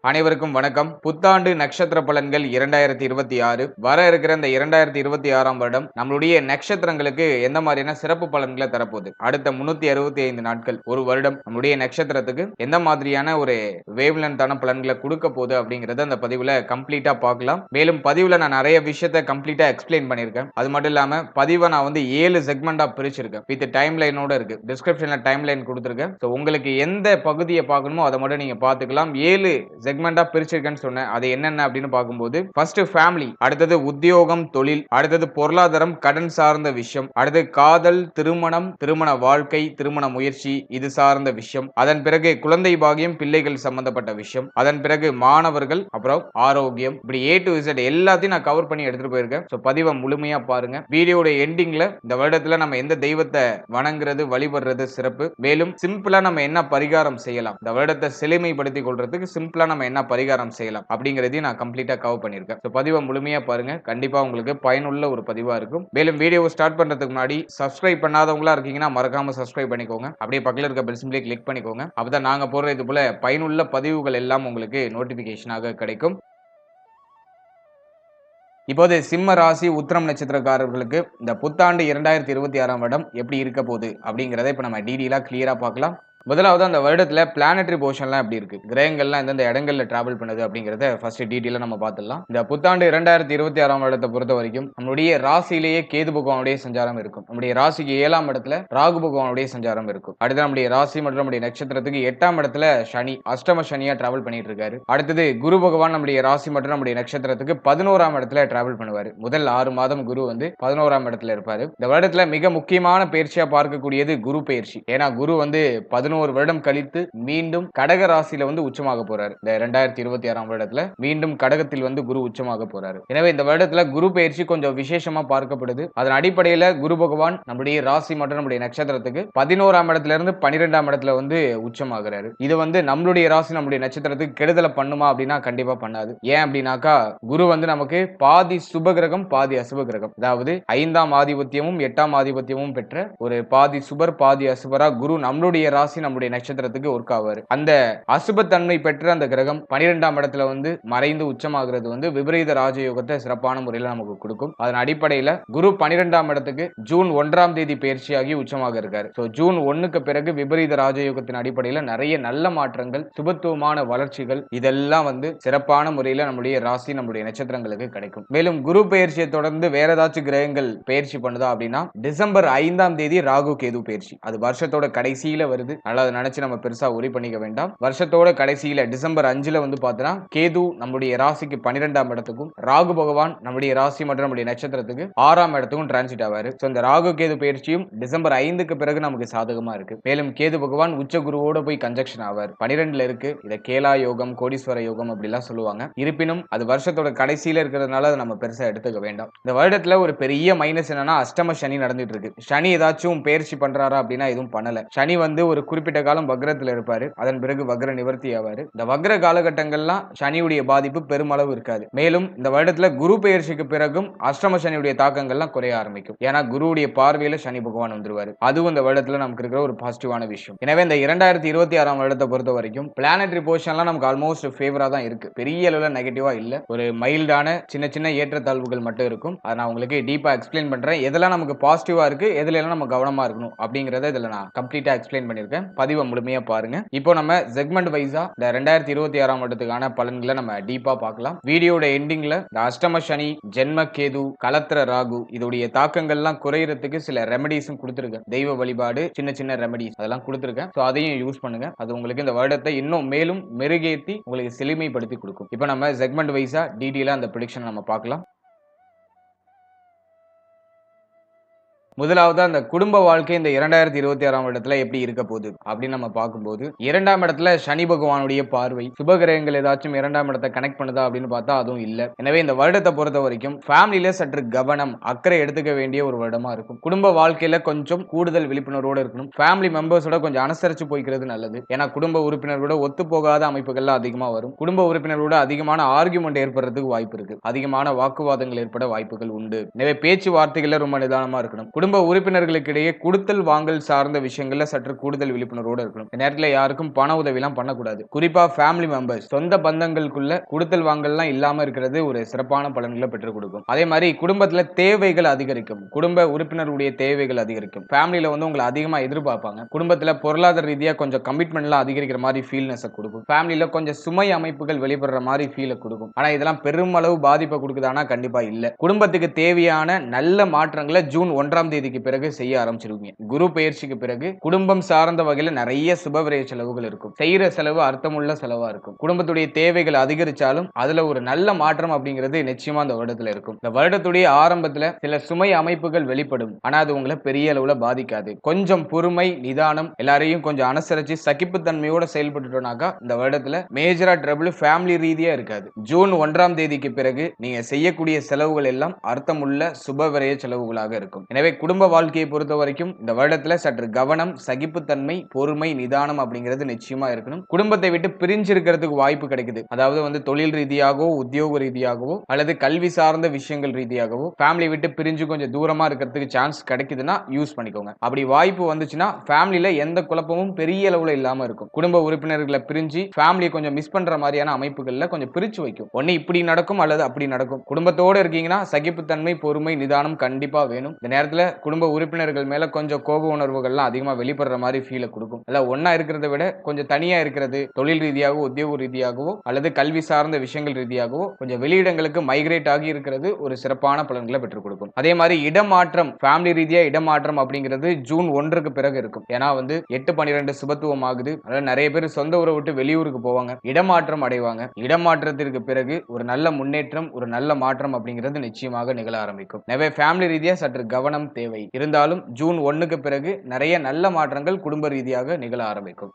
அனைவருக்கும் வணக்கம். புத்தாண்டு நட்சத்திர பலன்கள் 2026 வர இருக்கிற இந்த 2026ஆம் வருடம் நம்மளுடைய நட்சத்திரங்களுக்கு எந்த மாதிரியான சிறப்பு பலன்களை தரப்போகுது, அடுத்த 365 நாட்கள் ஒரு வருடம் நம்மளுடைய நட்சத்திரத்துக்கு எந்த மாதிரியான ஒரு வேவ் லென்த்தான பலன்களை கொடுக்க போகுது அப்படிங்கறத அந்த பதிவுல கம்ப்ளீட்டா பார்க்கலாம். மேலும் பதிவுல நான் நிறைய விஷயத்தை கம்ப்ளீட்டா எக்ஸ்பிளைன் பண்ணியிருக்கேன். அது மட்டும் இல்லாம பதிவை நான் வந்து 7 செக்மெண்டா பிரிச்சிருக்கேன். வித் டைம் லைனோட இருக்கு. டிஸ்கிரிப்ஷன்ல டைம் லைன் கொடுத்துருக்கேன். உங்களுக்கு எந்த பகுதியை பார்க்கணுமோ அதை மட்டும் நீங்க பார்த்துக்கலாம். 7 செக்மெண்டா பிரிச்சிருக்கேன்னு சொன்னேன். அது என்னென்ன அப்படின்னு பார்க்கும்போது ஃபர்ஸ்ட் ஃபேமிலி, அடுத்தது உத்தியோகம் தொழில், அடுத்தது பொருளாதாரம் கடன் சார்ந்த விஷயம், அடுத்து காதல் திருமணம் திருமண வாழ்க்கை திருமண முயற்சி இது சார்ந்த விஷயம், அதன் பிறகு குழந்தை பாகியம் பிள்ளைகள் சம்பந்தப்பட்ட விஷயம், அதன் பிறகு மாணவர்கள், அப்புறம் ஆரோக்கியம், இப்படி A to Z எல்லாத்தையும் நான் கவர் பண்ணி எடுத்துட்டு போயிருக்கேன். ஸோ பதிவை முழுமையா பாருங்க. வீடியோட எண்டிங்ல இந்த வருடத்துல நம்ம எந்த தெய்வத்தை வணங்குறது வழிபடுறது சிறப்பு, மேலும் சிம்பிளா நம்ம என்ன பரிகாரம் செய்யலாம், இந்த வருடத்தை செழுமைப்படுத்திக் கொள்றதுக்கு சிம்பிளா நம்ம என்ன பரிகாரம் செய்யலாம் அப்படிங்கறதையும் நான் கம்ப்ளீட்டா கவர் பண்ணியிருக்கேன். பதிவை முழுமையா பாருங்க. கண்டிப்பா உங்களுக்கு பயனுள்ள ஒரு பதிவா இருக்கும். மேலும் வீடியோவை ஸ்டார்ட் பண்றதுக்கு முன்னாடி சப்ஸ்கிரைப் பண்ணாதவங்களா இருக்கீங்கன்னா மறக்காம சப்ஸ்கிரைப் பண்ணிக்கோங்க. அப்படியே பக்கத்துல இருக்க பெல் சிம்பிளை கிளிக் பண்ணிக்கோங்க. அப்பதான் நாங்க போடுற இது போல பயனுள்ள பதிவுகள் எல்லாம் உங்களுக்கு நோட்டிபிகேஷனாக கிடைக்கும். இப்போது சிம்ம ராசி உத்திரம் நட்சத்திரக்காரர்களுக்கு இந்த புத்தாண்டு 2026ஆம் வருடம் எப்படி இருக்க போகுது அப்படிங்கறத இப்ப நம்ம டீடெயிலா கிளியரா பார்க்கலாம். முதலாவது அந்த வருடத்துல பிளானட்டரி போர்ஷன்லாம் எப்படி இருக்கு, கிரகங்கள்லாம் எந்தெந்த இடங்கள்ல டிராவல் பண்ணுது அப்படிங்கறத ஃபர்ஸ்ட் டீடைலா நம்ம பார்த்துடலாம். இந்த புத்தாண்டு 2026ஆம் வருடத்தை பொறுத்த வரைக்கும் நம்மளுடைய ராசியிலேயே கேது பகவானுடைய சஞ்சாரம் இருக்கும். நம்முடைய ராசிக்கு 7ஆம் இடத்துல ராகு பகவானுடைய சஞ்சாரம் இருக்கும். அடுத்து நம்முடைய ராசி மற்றும் நம்முடைய நட்சத்திரத்துக்கு 8ஆம் இடத்துல சனி அஷ்டம சனியா டிராவல் பண்ணிட்டு இருக்காரு. அடுத்தது குரு பகவான் நம்முடைய ராசி மற்றும் நம்முடைய நட்சத்திரத்துக்கு 11ஆம் இடத்துல டிராவல் பண்ணுவாரு. முதல் 6 மாதம் குரு வந்து 11ஆம் இடத்துல இருப்பாரு. இந்த வருடத்துல மிக முக்கியமான பயிற்சியா பார்க்கக்கூடியது குரு பயிற்சி. ஏன்னா குரு வந்து 11 வருடம் கழித்து மீண்டும் கடக ராசியில வந்து உச்சமாக போறாரு. இந்த 2026ஆம் வருடத்துல மீண்டும் கடகத்தில் வந்து குரு உச்சமாக போறாரு. எனவே இந்த வருடத்துல குரு பயிற்சி கொஞ்சம் விசேஷமா பார்க்கப்படுது. அதன் அடிப்படையில குரு பகவான் நம்முடைய ராசி மற்றும் நம்முடைய நட்சத்திரத்துக்கு 11ஆம் இடத்துல இருந்து 12ஆம் இடத்துல வந்து உச்சமாகிறாரு. இது வந்து நம்மளுடைய ராசி நம்முடைய நட்சத்திரத்துக்கு கெடுதலை பண்ணுமா அப்படின்னா கண்டிப்பா பண்ணாது. ஏன் அப்படின்னாக்கா குரு வந்து நமக்கு பாதி சுப கிரகம் பாதி அசுப கிரகம், அதாவது 5ஆம் ஆதிபத்தியமும் 8ஆம் ஆதிபத்தியமும் பெற்ற ஒரு பாதி சுபர் பாதி அசுபரா குரு நம்மளுடைய ராசி நம்முடைய நட்சத்திரத்துக்கு ஒர்க் ஆவாரு. அந்த அசுபத்தன்மை பெற்ற அந்த கிரகம் 12ஆம் இடத்துல வந்து மறைந்து உச்சமாகிறது வந்து விபரீத ராஜயோகத்தை சிறப்பான முறையில் நமக்கு கொடுக்கும். அதன் அடிப்படையில குரு 12ஆம் இடத்துக்கு ஜூன் 1ஆம் தேதி பயிற்சியாகி உச்சமாக இருக்காரு. ஜூன் 1க்கு பிறகு விபரீத ராஜயோகத்தின் அடிப்படையில் நிறைய நல்ல மாற்றங்கள் சுபத்துவமான வளர்ச்சிகள் இதெல்லாம் வந்து சிறப்பான முறையில் நம்முடைய ராசி நம்முடைய நட்சத்திரங்களுக்கு கிடைக்கும். மேலும் குரு பயிற்சியை தொடர்ந்து வேற ஏதாச்சும் கிரகங்கள் பயிற்சி பண்ணுதா அப்படின்னா டிசம்பர் 5ஆம் தேதி ராகு கேது பயிற்சி, அது வருஷத்தோட கடைசியில வருது. அதை நினைச்சு நம்ம பெருசா உரி பண்ணிக்க வேண்டாம். வருஷத்தோட கடைசியில டிசம்பர் 5ல வந்து பார்த்தோன்னா கேது நம்முடைய ராசிக்கு 12ஆம் இடத்துக்கும் ராகு பகவான் நம்முடைய ராசி மற்றும் நம்முடைய நட்சத்திரத்துக்கு 6ஆம் இடத்துக்கும் டிரான்சிட் ஆவாரு. இந்த ராகு கேது பயிற்சியும் டிசம்பர் 5க்கு பிறகு நமக்கு சாதகமா இருக்கு. மேலும் கேது பகவான் உச்ச குருவோட போய் கன்ஜக்ஷன் ஆவார். 12ல இருக்கு. இத கேலா யோகம் கோடீஸ்வர யோகம் அப்படிலாம் சொல்லுவாங்க. இருப்பினும் அது வருஷத்தோட கடைசியில இருக்கிறதுனால அதை நம்ம பெருசா எடுத்துக்க வேண்டாம். இந்த வருடத்துல ஒரு பெரிய மைனஸ் என்னன்னா அஷ்டம சனி நடந்துட்டு இருக்கு. சனி ஏதாச்சும் பயிற்சி பண்றாரா அப்படின்னா எதுவும் பண்ணல. சனி வந்து ஒரு குறிப்பிட்ட காலம் வக்ரத்துல இருப்பாரு. அதன் பிறகு வக்ர நிவர்த்தி ஆவாரு. இந்த வக்ர காலகட்டங்கள்லாம் சனியுடைய பாதிப்பு பெருமளவு இருக்காது. மேலும் இந்த வருடத்துல குரு பெயர்ச்சிக்கு பிறகும் அஷ்டம சனியுடைய தாக்கங்கள்லாம் குறைய ஆரம்பிக்கும். ஏன்னா குருவுடைய பார்வையில சனி பகவான் வந்துருவாரு. அதுவும் இந்த வருடத்துல நமக்கு இருக்கிற ஒரு பாசிட்டிவான விஷயம். எனவே இந்த 2026ஆம் வருடத்தை பொறுத்த வரைக்கும் பிளானட்டரி போர்ஷன்லாம் நமக்கு ஆல்மோஸ்ட் ஃபேவரா தான் இருக்கு. பெரிய அளவுல நெகட்டிவா இல்ல. ஒரு மைல்டான சின்ன சின்ன ஏற்றத்தாழ்வுகள் மட்டும் இருக்கும். அதை நான் உங்களுக்கு டீப்பா எக்ஸ்பிளைன் பண்றேன். எதெல்லாம் நமக்கு பாசிட்டிவா இருக்கு, எதுல எல்லாம் நம்ம கவனமா இருக்கணும் அப்படிங்கறத இதுல நான் கம்ப்ளீட்டா எக்ஸ்பிளைன் பண்ணிருக்கேன். பதிவை முழுமையா பாருங்க. இப்போ நம்ம செக்மெண்ட் வைஸா இந்த 2026ஆம் வருடத்துக்கான பலன்களை நம்ம டீப்பா பார்க்கலாம். வீடியோட எண்டிங்ல இந்த அஷ்டம சனி, ஜென்ம கேது, கலத்திர ராகு இதோடைய தாக்கங்கள்லாம் குறையறதுக்கு சில ரெமடிஸும் கொடுத்திருக்கேன். தெய்வ வழிபாடு சின்ன சின்ன ரெமடிஸ் அதெல்லாம் கொடுத்திருக்கேன். அதையும் யூஸ் பண்ணுங்க. அது உங்களுக்கு இந்த வருடத்தை இன்னும் மேலும் மெருகேற்றி உங்களுக்கு செழுமைப்படுத்தி கொடுக்கும். இப்போ நம்ம செக்மெண்ட் வைஸா டீடைலா அந்த ப்ரெடிக்ஷன் நம்ம பார்க்கலாம். முதலாவது அந்த குடும்ப வாழ்க்கை இந்த 2026ஆம் இடத்துல எப்படி இருக்க போகுது அப்படின்னு நம்ம பார்க்கும்போது 2ஆம் இடத்துல சனி பகவானுடைய பார்வை சுபகிரகங்கள் ஏதாச்சும் 2ஆம் இடத்தை கனெக்ட் பண்ணுதா அப்படின்னு பார்த்தா அதுவும் இல்ல. எனவே இந்த வருடத்தை பொறுத்த வரைக்கும் ஃபேமிலியில சற்று கவனம் அக்கறை எடுத்துக்க வேண்டிய ஒரு வருடமா இருக்கும். குடும்ப வாழ்க்கையில கொஞ்சம் கூடுதல் விழிப்புணர்வோடு இருக்கணும். ஃபேமிலி மெம்பர்ஸோட கொஞ்சம் அனுசரிச்சு போய்க்கிறது நல்லது. ஏன்னா குடும்ப உறுப்பினர்களோட ஒத்து போகாத அமைப்புகள்லாம் அதிகமா வரும். குடும்ப உறுப்பினர்களோட அதிகமான ஆர்குமெண்ட் ஏற்படுறதுக்கு வாய்ப்பு இருக்கு. அதிகமான வாக்குவாதங்கள் ஏற்பட வாய்ப்புகள் உண்டு. எனவே பேச்சுவார்த்தைகள்ல ரொம்ப நிதானமா இருக்கணும். குடும்ப உறுப்பினர்களுக்கு இடையே குடுத்தல் வாங்கல் சார்ந்த விஷயங்கள்ல சற்று கூடுதல் விழிப்புணர்வோடு இருக்கணும். இந்த நேரத்துல யாருக்கும் பண உதவிலாம் பண்ணக்கூடாது. குறிப்பா ஃபேமிலி மெம்பர்ஸ் சொந்த பந்தங்களுக்குள்ள குடுத்தல் வாங்கல்லாம் இல்லாம இருக்கிறது ஒரு சிறப்பான பலன்களை பெற்றுக் கொடுக்கும். அதே மாதிரி குடும்பத்துல தேவைகள் அதிகரிக்கும். குடும்ப உறுப்பினருடைய தேவைகள் அதிகரிக்கும். ஃபேமிலில வந்து உங்களை அதிகமா எதிர்பார்ப்பாங்க. குடும்பத்துல பொருளாதார ரீதியா கொஞ்சம் கமிட்மெண்ட்லாம் அதிகரிக்கிற மாதிரி ஃபீல்னஸ் கொடுக்கும். ஃபேமிலில கொஞ்சம் சுமை அமைப்புகள் வெளிப்படுற மாதிரி ஃபீல் கொடுக்கும். ஆனா இதெல்லாம் பெருமளவு பாதிப்பை கொடுக்குதானா கண்டிப்பா இல்ல. குடும்பத்துக்கு தேவையான நல்ல மாற்றங்களை ஜூன் 1ஆம் தேதிக்கு பிறகு செய்ய ஆரம்பிச்சிருவீங்க. குரு பெயர்ச்சிக்கு பிறகு குடும்பம் சார்ந்த வகையில நிறைய சுபவிரய செலவுகள் இருக்கும். செய்யற செலவு அர்த்தமுள்ள செலவா இருக்கும். குடும்பத்துடைய தேவைகள் அதிகரிச்சாலும் அதுல ஒரு நல்ல மாற்றம் அப்படிங்கிறது நிச்சயமா அந்த வருடத்துல இருக்கும். இந்த வருடத்துடைய ஆரம்பத்துல சில சுமை அமைப்புகள் வெளிப்படும். ஆனா அது உங்களை பெரிய அளவுல பாதிக்காது. கொஞ்சம் பொறுமை, நிதானம், எல்லாரையும் கொஞ்சம் அனுசரிச்சு சகிப்புத்தன்மையோட செயல்பட்டுட்டோம்னாக்கா இந்த வருடத்துல மேஜரா ட்ரபிள் ஃபேமிலி ரீதியா இருக்காது. ஜூன் 1ஆம் தேதிக்கு பிறகு நீங்க செய்யக்கூடிய செலவுகள் எல்லாம் அர்த்தமுள்ள சுபவிரய செலவுகளாக இருக்கும். எனவே குடும்ப வாழ்க்கையை பொறுத்த வரைக்கும் இந்த வருடத்துல சற்று கவனம், சகிப்புத்தன்மை, பொறுமை, நிதானம் அப்படிங்கிறது நிச்சயமா இருக்கணும். குடும்பத்தை விட்டு பிரிஞ்சு இருக்கிறதுக்கு வாய்ப்பு கிடைக்குது. அதாவது வந்து தொழில் ரீதியாகவோ, உத்தியோக ரீதியாகவோ அல்லது கல்வி சார்ந்த விஷயங்கள் ரீதியாகவோ ஃபேமிலி விட்டு பிரிஞ்சு கொஞ்சம் தூரமா இருக்கிறதுக்கு சான்ஸ் கிடைக்குதுன்னா யூஸ் பண்ணிக்கோங்க. அப்படி வாய்ப்பு வந்துச்சுன்னா ஃபேமிலில எந்த குழப்பமும் பெரிய அளவுல இல்லாம இருக்கும். குடும்ப உறுப்பினர்களை பிரிஞ்சு ஃபேமிலியை கொஞ்சம் மிஸ் பண்ற மாதிரியான அமைப்புகள்ல கொஞ்சம் பிரிச்சு வைக்கும். ஒன்னு இப்படி நடக்கும் அல்லது அப்படி நடக்கும். குடும்பத்தோட இருக்கீங்கன்னா சகிப்புத்தன்மை, பொறுமை, நிதானம் கண்டிப்பா வேணும். இந்த நேரத்துல குடும்ப உறுப்பினர்கள் மேல கொஞ்சம் கோப உணர்வுகள்லாம் அதிகமா வெளிப்படுற மாதிரி ஃபீலை கொடுக்கும். அல்ல ஒன்னா இருக்கிறத விட கொஞ்சம் தனியா இருக்கிறது, தொழில் ரீதியாகவோ, உத்தியோக ரீதியாகவோ அல்லது கல்வி சார்ந்த விஷயங்கள் ரீதியாகவோ கொஞ்சம் வெளியிடங்களுக்கு மைக்ரேட் ஆகி இருக்கிறது ஒரு சிறப்பான பலன்களை பெற்றுக் கொடுக்கும். அதே மாதிரி இடமாற்றம், ஃபேமிலி ரீதியா இடமாற்றம் அப்படிங்கிறது ஜூன் 1க்கு பிறகு இருக்கும். ஏன்னா வந்து 8-12 சுபத்துவம் ஆகுது. அதனால நிறைய பேர் சொந்த ஊரை விட்டு வெளியூருக்கு போவாங்க, இடமாற்றம் அடைவாங்க. இடமாற்றத்திற்கு பிறகு ஒரு நல்ல முன்னேற்றம், ஒரு நல்ல மாற்றம் அப்படிங்கிறது நிச்சயமாக நிகழ ஆரம்பிக்கும். எனவே ஃபேமிலி ரீதியா சற்று கவனம் தேவை. இருந்தாலும் ஜூன் 1க்கு பிறகு நிறைய நல்ல மாற்றங்கள் குடும்ப ரீதியாக நிகழ ஆரம்பிக்கும்.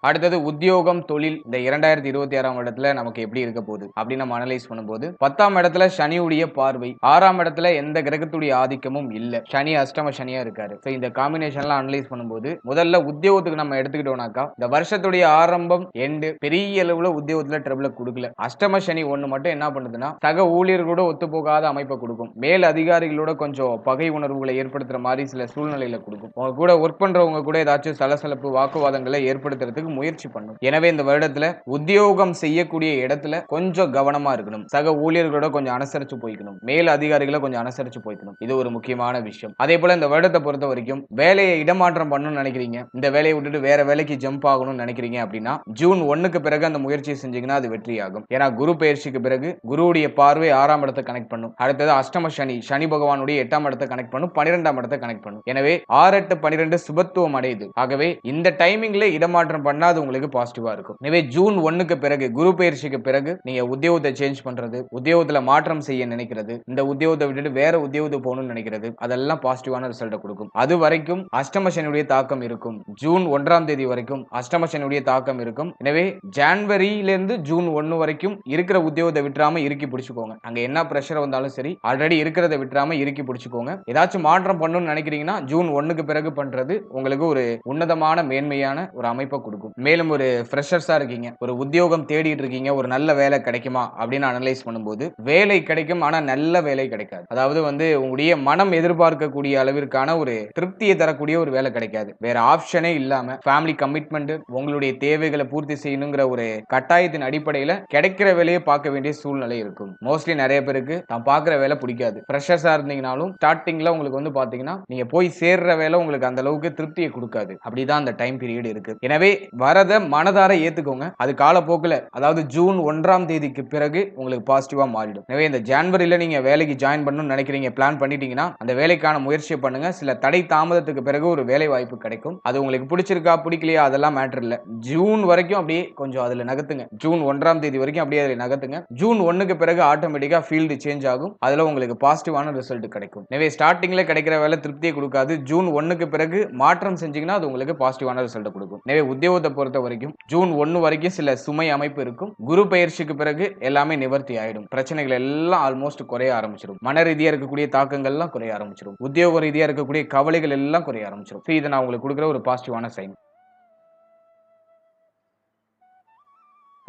அடுத்தது உத்தியோகம், தொழில் இந்த 2026ஆம் இடத்துல நமக்கு எப்படி இருக்க போகுது அப்படின்னு நம்ம அனலைஸ் பண்ணும்போது 10ஆம் இடத்துல சனியுடைய பார்வை, 6ஆம் இடத்துல எந்த கிரகத்துடைய ஆதிக்கமும் இல்ல. சனி அஷ்டம சனியா இருக்காரு. இந்த காம்பினேஷன்லாம் அனலைஸ் பண்ணும்போது முதல்ல உத்தியோகத்துக்கு நம்ம எடுத்துக்கிட்டோம்னாக்கா இந்த வருஷத்துடைய ஆரம்பம் எண்டு பெரிய அளவுல உத்தியோகத்துல ட்ரபிள கொடுக்கல. அஷ்டம சனி ஒண்ணு மட்டும் என்ன பண்ணுதுன்னா சக ஊழியர்களோட ஒத்து போகாத அமைப்பை கொடுக்கும். மேல் அதிகாரிகளோட கொஞ்சம் பகை உணர்வுகளை ஏற்படுத்துற மாதிரி சில சூழ்நிலையில கொடுக்கும். உங்க கூட ஒர்க் பண்றவங்க கூட ஏதாச்சும் சலசலப்பு, வாக்குவாதங்களை ஏற்படுத்துறதுக்கு முயற்சி பண்ணும். எனவே இந்த வருடத்துல உத்தியோகம் செய்யக்கூடிய இடத்துல கொஞ்சம் கவனமா இருக்கணும். சக ஊழியர்களோட கொஞ்சம் அனுசரிச்சு போய்க்கணும். மேல் அதிகாரிகளை கொஞ்சம் அனுசரிச்சு போய்க்கணும். இது ஒரு முக்கியமான விஷயம். அதே போல இந்த வருடத்தை பொறுத்த வரைக்கும் வேலையை இடமாற்றம் பண்ணணும்னு நினைக்கிறீங்க, இந்த வேலையை விட்டுட்டு வேற வேலைக்கு ஜம்ப் ஆகணும்னு நினைக்கிறீங்க அப்படின்னா ஜூன் 1க்கு பிறகு அந்த முயற்சியை செஞ்சீங்கன்னா அது வெற்றியாகும். ஏன்னா குரு பெயர்ச்சிக்கு பிறகு குருவுடைய பார்வை 6ஆம் இடத்தை கனெக்ட் பண்ணும். அடுத்தது அஷ்டம சனி, சனி பகவானுடைய 8ஆம் இடத்தை கனெக்ட் பண்ணும், 12ஆம் இடத்தை கனெக்ட் பண்ணும். எனவே 6, 8, 12 சுபத்துவம் அடையுது. ஆகவே இந்த டைமிங்ல இடமாற்றம் பண்ணா அது உங்களுக்கு பாசிட்டிவா இருக்கும். எனவே ஜூன் 1க்கு பிறகு குரு பெயர்ச்சிக்கு பிறகு நீங்க உத்தியோகத்தை சேஞ்ச் பண்றது, உத்தியோகத்துல மாற்றம் செய்ய நினைக்கிறது, இந்த உத்தியோகத்தை விட்டுட்டு வேற உத்தியோகத்துக்கு போகணும்னு நினைக்கிறது, அதெல்லாம் பாசிட்டிவான ரிசல்ட் கொடுக்கும். அது வரைக்கும் அஷ்டம சனியுடைய தாக்கம் இருக்கும். ஜூன் 1ஆம் தேதி வரைக்கும் அஷ்டம சனியுடைய தாக்கம் இருக்கும். எனவே ஜனவரியில இருந்து ஜூன் 1 வரைக்கும் இருக்கிற உத்தியோகத்தை விட்டுறாம இறுக்கி பிடிச்சுக்கோங்க. அங்க என்ன பிரஷர் வந்தாலும் சரி ஆல்ரெடி இருக்கிறத விட்டுறாம இறுக்கி பிடிச்சுக்கோங்க. ஏதாச்சும் மாற்றம் பண்ணணும்னு நினைக்கிறீங்கன்னா ஜூன் 1க்கு பிறகு பண்றது உங்களுக்கு ஒரு உன்னதமான மேன்மையான ஒரு அமைப்பை கொடுக்கும். மேலும் ஒரு ஃப்ரெஷர்ஸா இருக்கீங்க, ஒரு உத்தியோகம் தேடிட்டு இருக்கீங்க, ஒரு நல்ல வேலை கிடைக்குமா அப்படின்னு அனலைஸ் பண்ணும்போது வேலை கிடைக்கும். ஆனா நல்ல வேலை கிடைக்காது. அதாவது வந்து உங்களுடைய மனம் எதிர்பார்க்கக்கூடிய அளவிற்கான ஒரு திருப்தியை தரக்கூடிய ஒரு வேலை கிடைக்காது. வேற ஆப்ஷனே இல்லாம ஃபேமிலி கமிட்மெண்ட், உங்களுடைய தேவைகளை பூர்த்தி செய்யணுங்கிற ஒரு கட்டாயத்தின் அடிப்படையில கிடைக்கிற வேலையை பார்க்க வேண்டிய சூழ்நிலை இருக்கும். மோஸ்ட்லி நிறைய பேருக்கு தான் பார்க்குற வேலை பிடிக்காது. ஃப்ரெஷர்ஸா இருந்தீங்கனாலும் ஸ்டார்டிங்ல உங்களுக்கு வந்து பாத்தீங்கன்னா நீங்க போய் சேர்ற வேலை உங்களுக்கு அந்த அளவுக்கு திருப்தியை கொடுக்காது. அப்படிதான் அந்த டைம் பீரியட் இருக்கு. எனவே வரத மனதார ஏத்துக்கோங்க. அது காலப்போக்கில் அதாவது ஜூன் 1ஆம் தேதிக்கு பிறகு உங்களுக்கு பாசிட்டிவா மாறிடும். எனவே இந்த ஜனவரியில நீங்க வேலைக்கு ஜாயின் பண்ணணும்னு நினைக்கிறீங்க, பிளான் பண்ணிட்டீங்கன்னா அந்த வேலைக்கான முயற்சியை பண்ணுங்க. சில தடை தாமதத்துக்கு பிறகு ஒரு வேலை வாய்ப்பு கிடைக்கும். அது உங்களுக்கு பிடிச்சிருக்கா பிடிக்கலையா அதெல்லாம் மேட்டர் இல்ல. ஜூன் வரைக்கும் அப்படியே கொஞ்சம் அதுல நகர்த்துங்க. ஜூன் 1ஆம் தேதி வரைக்கும் அப்படியே அதுல நகர்த்துங்க. ஜூன் 1க்கு பிறகு ஆட்டோமேட்டிக்கா ஃபீல்டு சேஞ்ச் ஆகும். அதுல உங்களுக்கு பாசிட்டிவான ரிசல்ட் கிடைக்கும். எனவே ஸ்டார்டிங்ல கிடைக்கிற வேலை திருப்தியை கொடுக்காது. ஜூன் 1க்கு பிறகு மாற்றம் செஞ்சீங்கன்னா அது உங்களுக்கு பாசிட்டிவான ரிசல்ட் கொடுக்கும். எனவே உத்தியோகத்தை பொறுத்த வரைக்கும் ஜூன் 1 வரைக்கும் சில சுமை அமைப்பு இருக்கும். குரு பெயர்ச்சிக்கு பிறகு எல்லாமே நிவர்த்தி ஆயிடும். பிரச்சனைகள் எல்லாம் ஆல்மோஸ்ட் குறைய ஆரம்பிச்சிடும். மன ரீதியா இருக்கக்கூடிய தாக்கங்கள் எல்லாம் குறைய ஆரம்பிச்சிடும். உத்தியோக ரீதியா இருக்கக்கூடிய கவலைகள் எல்லாம் குறைய ஆரம்பிச்சிடும். இதை நான் உங்களுக்கு கொடுக்குற ஒரு பாசிட்டிவான சைன்.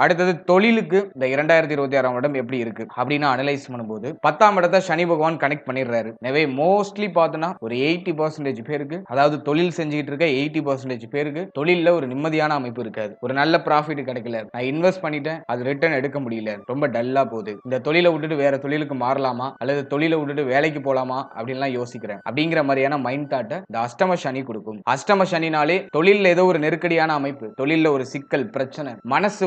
அடுத்தது தொழிலுக்கு இந்த 2026ஆம் வருடம் எப்படி இருக்கு அப்படின்னு அனலைஸ் பண்ணும்போது 10ஆம் இடத்தை சனி பகவான் கனெக்ட் பண்ணிடுறாரு. எனவே மோஸ்ட்லி பார்த்தோன்னா ஒரு 80% பேருக்கு, அதாவது தொழில் செஞ்சுக்கிட்டு இருக்க 80% பேருக்கு தொழில்ல ஒரு நிம்மதியான அமைப்பு இருக்காது. ஒரு நல்ல ப்ராஃபிட் கிடைக்கல, நான் இன்வெஸ்ட் பண்ணிட்டேன், அது ரிட்டர்ன் எடுக்க முடியல, ரொம்ப டல்லா போகுது, இந்த தொழிலை விட்டுட்டு வேற தொழிலுக்கு மாறலாமா அல்லது தொழிலை விட்டுட்டு வேலைக்கு போலாமா அப்படின்லாம் யோசிக்கிறேன் அப்படிங்கிற மாதிரியான மைண்ட் தாட்டை இந்த அஷ்டம சனி கொடுக்கும். அஷ்டம சனினாலே தொழில்ல ஏதோ ஒரு நெருக்கடியான அமைப்பு, தொழில்ல ஒரு சிக்கல் பிரச்சனை, மனசு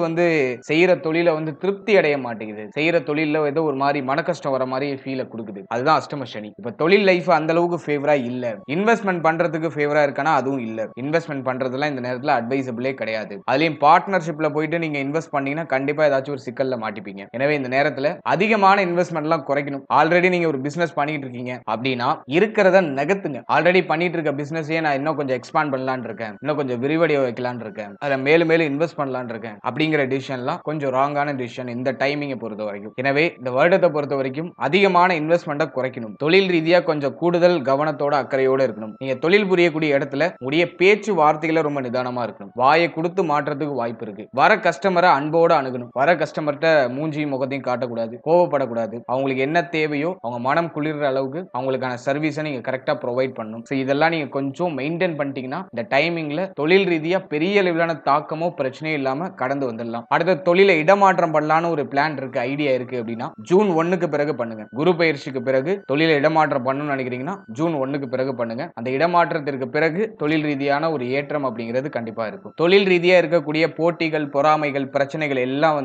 செய்யற தொழில திருப்தி அடைய மாட்டேங்குது, செய்யற தொழில ஏதோ ஒரு மாதிரி மன கஷ்டம் வர மாதிரி ஃபீல கொடுக்குது. அதுதான் அஷ்டம சனி. இப்ப தொழில் லைஃப் அந்த அளவுக்கு ஃபேவரா இல்ல, இன்வெஸ்ட்மெண்ட் பண்றதுக்கு ஃபேவரா இருக்கானா அதுவும் இல்ல. இன்வெஸ்ட்மெண்ட் பண்றதுலாம் இந்த நேரத்துல அட்வைசபிளே கிடையாது. அதுலயும் பார்ட்னர்ஷிப்ல போயிட்டு நீங்க இன்வெஸ்ட் பண்ணீங்கன்னா கண்டிப்பா ஏதாச்சும் ஒரு சிக்கல்ல மாட்டிப்பீங்க. எனவே இந்த நேரத்துல அதிகமான இன்வெஸ்ட்மெண்ட் எல்லாம் குறைக்கணும். ஆல்ரெடி நீங்க ஒரு பிசினஸ் பண்ணிட்டு இருக்கீங்க அப்படின்னா இருக்கிறத நகர்த்துங்க. ஆல்ரெடி பண்ணிட்டு இருக்க பிசினஸே நான் இன்னும் கொஞ்சம் எக்ஸ்பாண்ட் பண்ணலாம்னு இருக்கேன், இன்னும் கொஞ்சம் விரிவடைய வைக்கலாம்னு இருக்கேன், அதுல மேலும் மேலும் இன்வெஸ்ட் பண்ணலாம்னு இருக்கேன் அப்படிங்கிற டிசிஷன்லாம் கொஞ்சம் ராங்கான டிசிஷன் இந்த டைமிங்கை பொறுத்த வரைக்கும். எனவே இந்த வருடத்தை பொறுத்த வரைக்கும் அதிகமான இன்வெஸ்ட்மெண்ட்டை குறைக்கணும். தொழில் ரீதியா கொஞ்சம் கூடுதல் கவனத்தோட அக்கறையோட இருக்கணும். நீங்க தொழில் புரியக்கூடிய இடத்துல உடைய பேச்சு வார்த்தைகளை ரொம்ப நிதானமா இருக்கணும். வாயை கொடுத்து மாற்றத்துக்கு வாய்ப்பு இருக்கு. வர கஸ்டமரை அன்போட அணுகணும். வர கஸ்டமர்கிட்ட மூஞ்சியும் முகத்தையும் காட்டக்கூடாது, கோவப்படக்கூடாது. அவங்களுக்கு என்ன தேவையோ அவங்க மனம் குளிர்ற அளவுக்கு அவங்களுக்கான சர்வீஸை நீங்க கரெக்டா ப்ரொவைட் பண்ணணும். இதெல்லாம் நீங்க கொஞ்சம் மெயின்டைன் பண்ணிட்டீங்கன்னா இந்த டைமிங்ல தொழில் ரீதியா பெரிய அளவிலான தாக்கமோ பிரச்சனையும் இல்லாம கடந்து வந்துடலாம். அடுத்த தொழிலை இடமாற்றம் பண்ணலான்னு ஒரு பிளான் இருக்கு, ஐடியா இருக்கு அப்படின்னா ஜூன் 1க்கு பிறகு பண்ணுங்க. குரு பயிற்சிக்கு பிறகு தொழிலை இடமாற்றம் பண்ணணும்னு நினைக்கிறீங்கன்னா ஜூன் 1க்கு பிறகு பண்ணுங்க. அந்த இடமாற்றத்திற்கு பிறகு தொழில் ரீதியான ஒரு ஏற்றம் அப்படிங்கிறது கண்டிப்பா இருக்கும். தொழில் ரீதியா இருக்கக்கூடிய போட்டிகள், பொறாமைகள், பிரச்சனைகள் எல்லாம்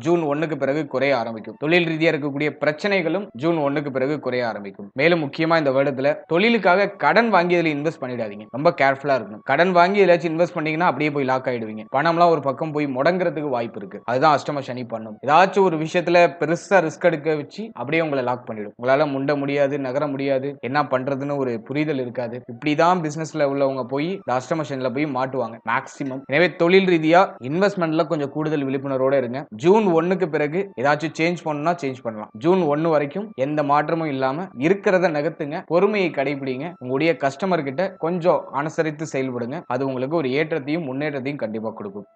ஜூன் 1க்கு பிறகு குறைய ஆரம்பிக்கும். தொழில் ரீதியா இருக்கக்கூடிய பிரச்சனைகளும் ஜூன் 1க்கு பிறகு குறைய ஆரம்பிக்கும். மேலும் முக்கியமா இந்த வருடத்துல தொழிலுக்காக கடன் வாங்கி அதில் இன்வெஸ்ட் பண்ணிடாதீங்க. ரொம்ப கேர்ஃபுல்லா இருக்கணும். கடன் வாங்கி ஏதாச்சும் இன்வெஸ்ட் பண்ணீங்கன்னா அப்படியே போய் லாக் ஆயிடுவீங்க. பணம்லாம் ஒரு பக்கம் போய் முடங்குறதுக்கு வாய்ப்பு இருக்கு. அதுதான் அஷ்டம சனி பண்ணும். ஏதாச்சும் ஒரு விஷயத்துல பெருசா ரிஸ்க் எடுக்க வச்சு அப்படியே உங்களை லாக் பண்ணிடும். உங்களால முண்ட முடியாது, நகர முடியாது, என்ன பண்றதுன்னு ஒரு புரிதல் இருக்காது. இப்படிதான் பிசினஸ்ல உள்ளவங்க போய் அஷ்டம சனில போய் மாட்டுவாங்க மேக்ஸிமம். எனவே தொழில் ரீதியா இன்வெஸ்ட்மெண்ட்ல கொஞ்சம் கூடுதல் விழிப்புணர்வோட இருங்க. ஜூன் 1க்கு பிறகு ஏதாச்சும் சேஞ்ச் பண்ணணும்னா சேஞ்ச் பண்ணலாம். ஜூன் 1 வரைக்கும் எந்த மாற்றமும் இல்லாம இருக்கிறத நகர்த்துங்க, பொறுமையை கடைபிடிங்க, உங்களுடைய கஸ்டமர் கிட்ட கொஞ்சம் அனுசரித்து செயல்படுங்க. அது உங்களுக்கு ஒரு ஏற்றத்தையும் முன்னேற்றத்தையும் கண்டிப்பா கொடுக்கும்.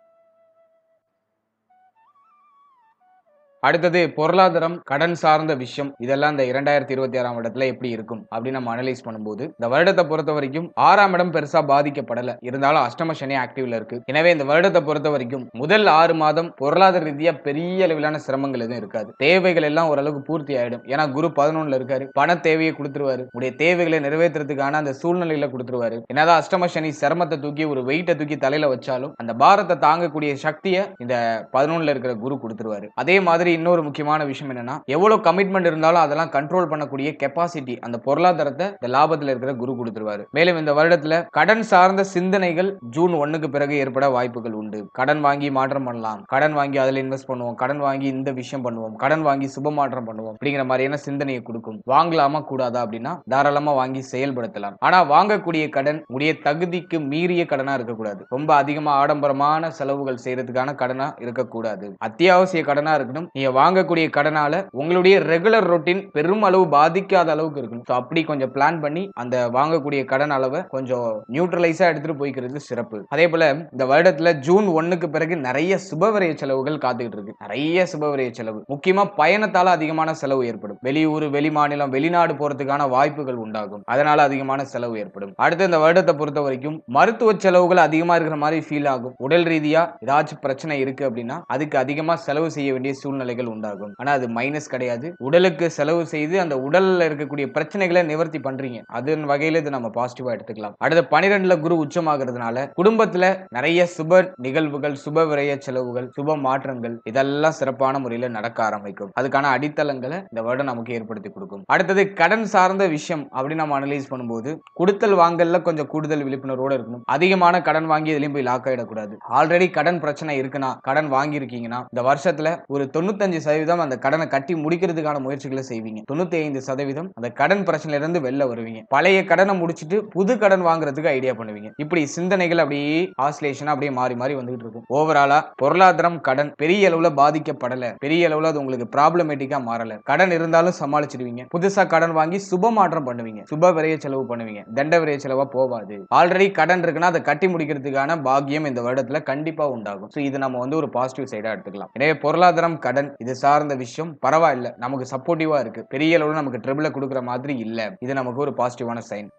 அடுத்தது பொருளாதாரம், கடன் சார்ந்த விஷயம், இதெல்லாம் இந்த 2026ஆம் வருடத்துல எப்படி இருக்கும் அப்படின்னு நம்ம அனலைஸ் பண்ணும்போது இந்த வருடத்தை பொறுத்த வரைக்கும் 6ஆம் இடம் பெருசா பாதிக்கப்படல, இருந்தாலும் அஷ்டம சனி ஆக்டிவ்ல இருக்கு. எனவே இந்த வருடத்தை பொறுத்த வரைக்கும் முதல் 6 மாதம் பொருளாதார ரீதியா பெரிய அளவிலான சிரமங்கள் எதுவும் இருக்காது. தேவைகள் எல்லாம் ஓரளவுக்கு பூர்த்தி ஆயிடும். ஏன்னா குரு 11ல இருக்காரு, பண தேவையை கொடுத்துருவாரு, உடைய தேவைகளை நிறைவேற்றுறதுக்கான அந்த சூழ்நிலையில கொடுத்துருவாரு. என்னதான் அஷ்டம சனி சிரமத்தை தூக்கி ஒரு வெயிட்டை தூக்கி தலையில வச்சாலும் அந்த பாரத்தை தாங்கக்கூடிய சக்தியை இந்த 11ல இருக்கிற குரு கொடுத்துருவாரு. அதே மாதிரி இன்னொரு முக்கியமான விஷயம் என்னன்னா, எவ்வளவு கமிட்மெண்ட் இருந்தாலும் அதெல்லாம் கண்ட்ரோல் பண்ணக்கூடிய கெபாசிட்டி அந்த பொருளாதாரத்தை இந்த லாபத்துல இருக்கிற குரு கொடுத்துருவாரு. மேலும் இந்த வருடத்துல கடன் சார்ந்த சிந்தனைகள் ஜூன் 1க்கு பிறகு ஏற்பட வாய்ப்புகள் உண்டு. கடன் வாங்கி மாற்றம் பண்ணலாம், கடன் வாங்கி அதுல இன்வெஸ்ட் பண்ணுவோம், கடன் வாங்கி இந்த விஷயம் பண்ணுவோம், கடன் வாங்கி சுப மாற்றம் பண்ணுவோம் அப்படிங்கிற மாதிரியான சிந்தனையை கொடுக்கும். வாங்கலாமா கூடாதா அப்படின்னா தாராளமா வாங்கி செயல்படுத்தலாம். ஆனா வாங்கக்கூடிய கடன் உடைய தகுதிக்கு மீறிய கடனா இருக்கக்கூடாது. ரொம்ப அதிகமா ஆடம்பரமான செலவுகள் செய்யறதுக்கான கடனா இருக்கக்கூடாது. அத்தியாவசிய கடனா இருக்கணும். நீங்க வாங்கக்கூடிய கடனால உங்களுடைய ரெகுலர் ரொட்டீன் பெரும் அளவு பாதிக்காத அளவுக்கு இருக்கணும். அப்படி கொஞ்சம் பிளான் பண்ணி அந்த வாங்கக்கூடிய கடன் அளவை கொஞ்சம் நியூட்ரலைஸா எடுத்துட்டு போய்க்கிறது சிறப்பு. அதே போல இந்த வருடத்துல ஜூன் 1க்கு பிறகு நிறைய சுபவிரய செலவுகள் காத்துக்கிட்டு இருக்கு. நிறைய சுபவிரய செலவு, முக்கியமா பயணத்தால அதிகமான செலவு ஏற்படும். வெளியூர், வெளி மாநிலம், வெளிநாடு போறதுக்கான வாய்ப்புகள் உண்டாகும். அதனால அதிகமான செலவு ஏற்படும். அடுத்து இந்த வருடத்தை பொறுத்த வரைக்கும் மருத்துவ செலவுகள் அதிகமா இருக்கிற மாதிரி ஃபீல் ஆகும். உடல் ரீதியா ஏதாச்சும் பிரச்சனை இருக்கு அப்படின்னா அதுக்கு அதிகமா செலவு செய்ய வேண்டிய சூழ்நிலைகள் உண்டாகும். ஆனா அது மைனஸ் கிடையாது. உடலுக்கு செலவு செய்து அந்த உடல்ல இருக்கக்கூடிய பிரச்சனைகளை நிவர்த்தி பண்றீங்க. அதன் வகையில இது நம்ம பாசிட்டிவா எடுத்துக்கலாம். அடுத்த 12ல குரு உச்சமாகிறதுனால குடும்பத்துல நிறைய சுப நிகழ்வுகள், சுப விரய செலவுகள், சுப மாற்றங்கள் இதெல்லாம் சிறப்பான முறையில் நடக்க ஆரம்பிக்கும். அதுக்கான அடித்தளங்களை இந்த வருடம் நமக்கு ஏற்படுத்தி கொடுக்கும். அடுத்தது கடன் சார்ந்த விஷயம் அப்படின்னு நம்ம அனலைஸ் பண்ணும்போது கொடுத்தல் வாங்கல்ல கொஞ்சம் கூடுதல் விழிப்புணர்வோட இருக்கணும். அதிகமான கடன் வாங்கி எதுலையும் போய் லாக் ஆயிடக்கூடாது. ஆல்ரெடி கடன் பிரச்சனை இருக்குன்னா, கடன் வாங்கி இருக்கீங்கன்னா இந்த வருஷத்துல ஒரு 95% அந்த கடனை கட்டி முடிக்கிறதுக்கான முயற்சிகளை செய்வீங்க. 95% அந்த கடன் பிரச்சனையில இருந்து வெளில வருவீங்க. பழைய கடனை முடிச்சிட்டு புது கடன் வாங்குறதுக்கு ஐடியா பண்ணுவீங்க. இப்படி சிந்தனைகள் அப்படியே ஆசிலேஷனா அப்படியே மாறி மாறி வந்துகிட்டு இருக்கும். ஓவராலா பொருளாதாரம் கடன் பெரிய அளவுல பாதிக்கப்படல, பெரிய அளவுல அது உங்களுக்கு ப்ராப்ளமேட்டிக்கா மாறல. கடன் இருந்தாலும் சமாளிச்சிடுவீங்க. புதுசா கடன் வாங்கி சுப மாற்றம் பண்ணுவீங்க, சுப விரைய செலவு பண்ணுவீங்க, தண்ட விரைய செலவா போவாது. ஆல்ரெடி கடன் இருக்குன்னா அதை கட்டி முடிக்கிறதுக்கான பாக்கியம் இந்த வருடத்துல கண்டிப்பா உண்டாகும். இது நம்ம வந்து ஒரு பாசிட்டிவ் சைடா எடுத்துக்கலாம். எனவே பொருளாதாரம் கடன் இது சார்ந்த விஷயம் பரவாயில்ல, நமக்கு சப்போர்ட்டிவா இருக்கு. பெரிய அளவுல நமக்கு ட்ரபிள கொடுக்கிற மாதிரி இல்ல. இது நமக்கு ஒரு பாசிட்டிவான சைன்.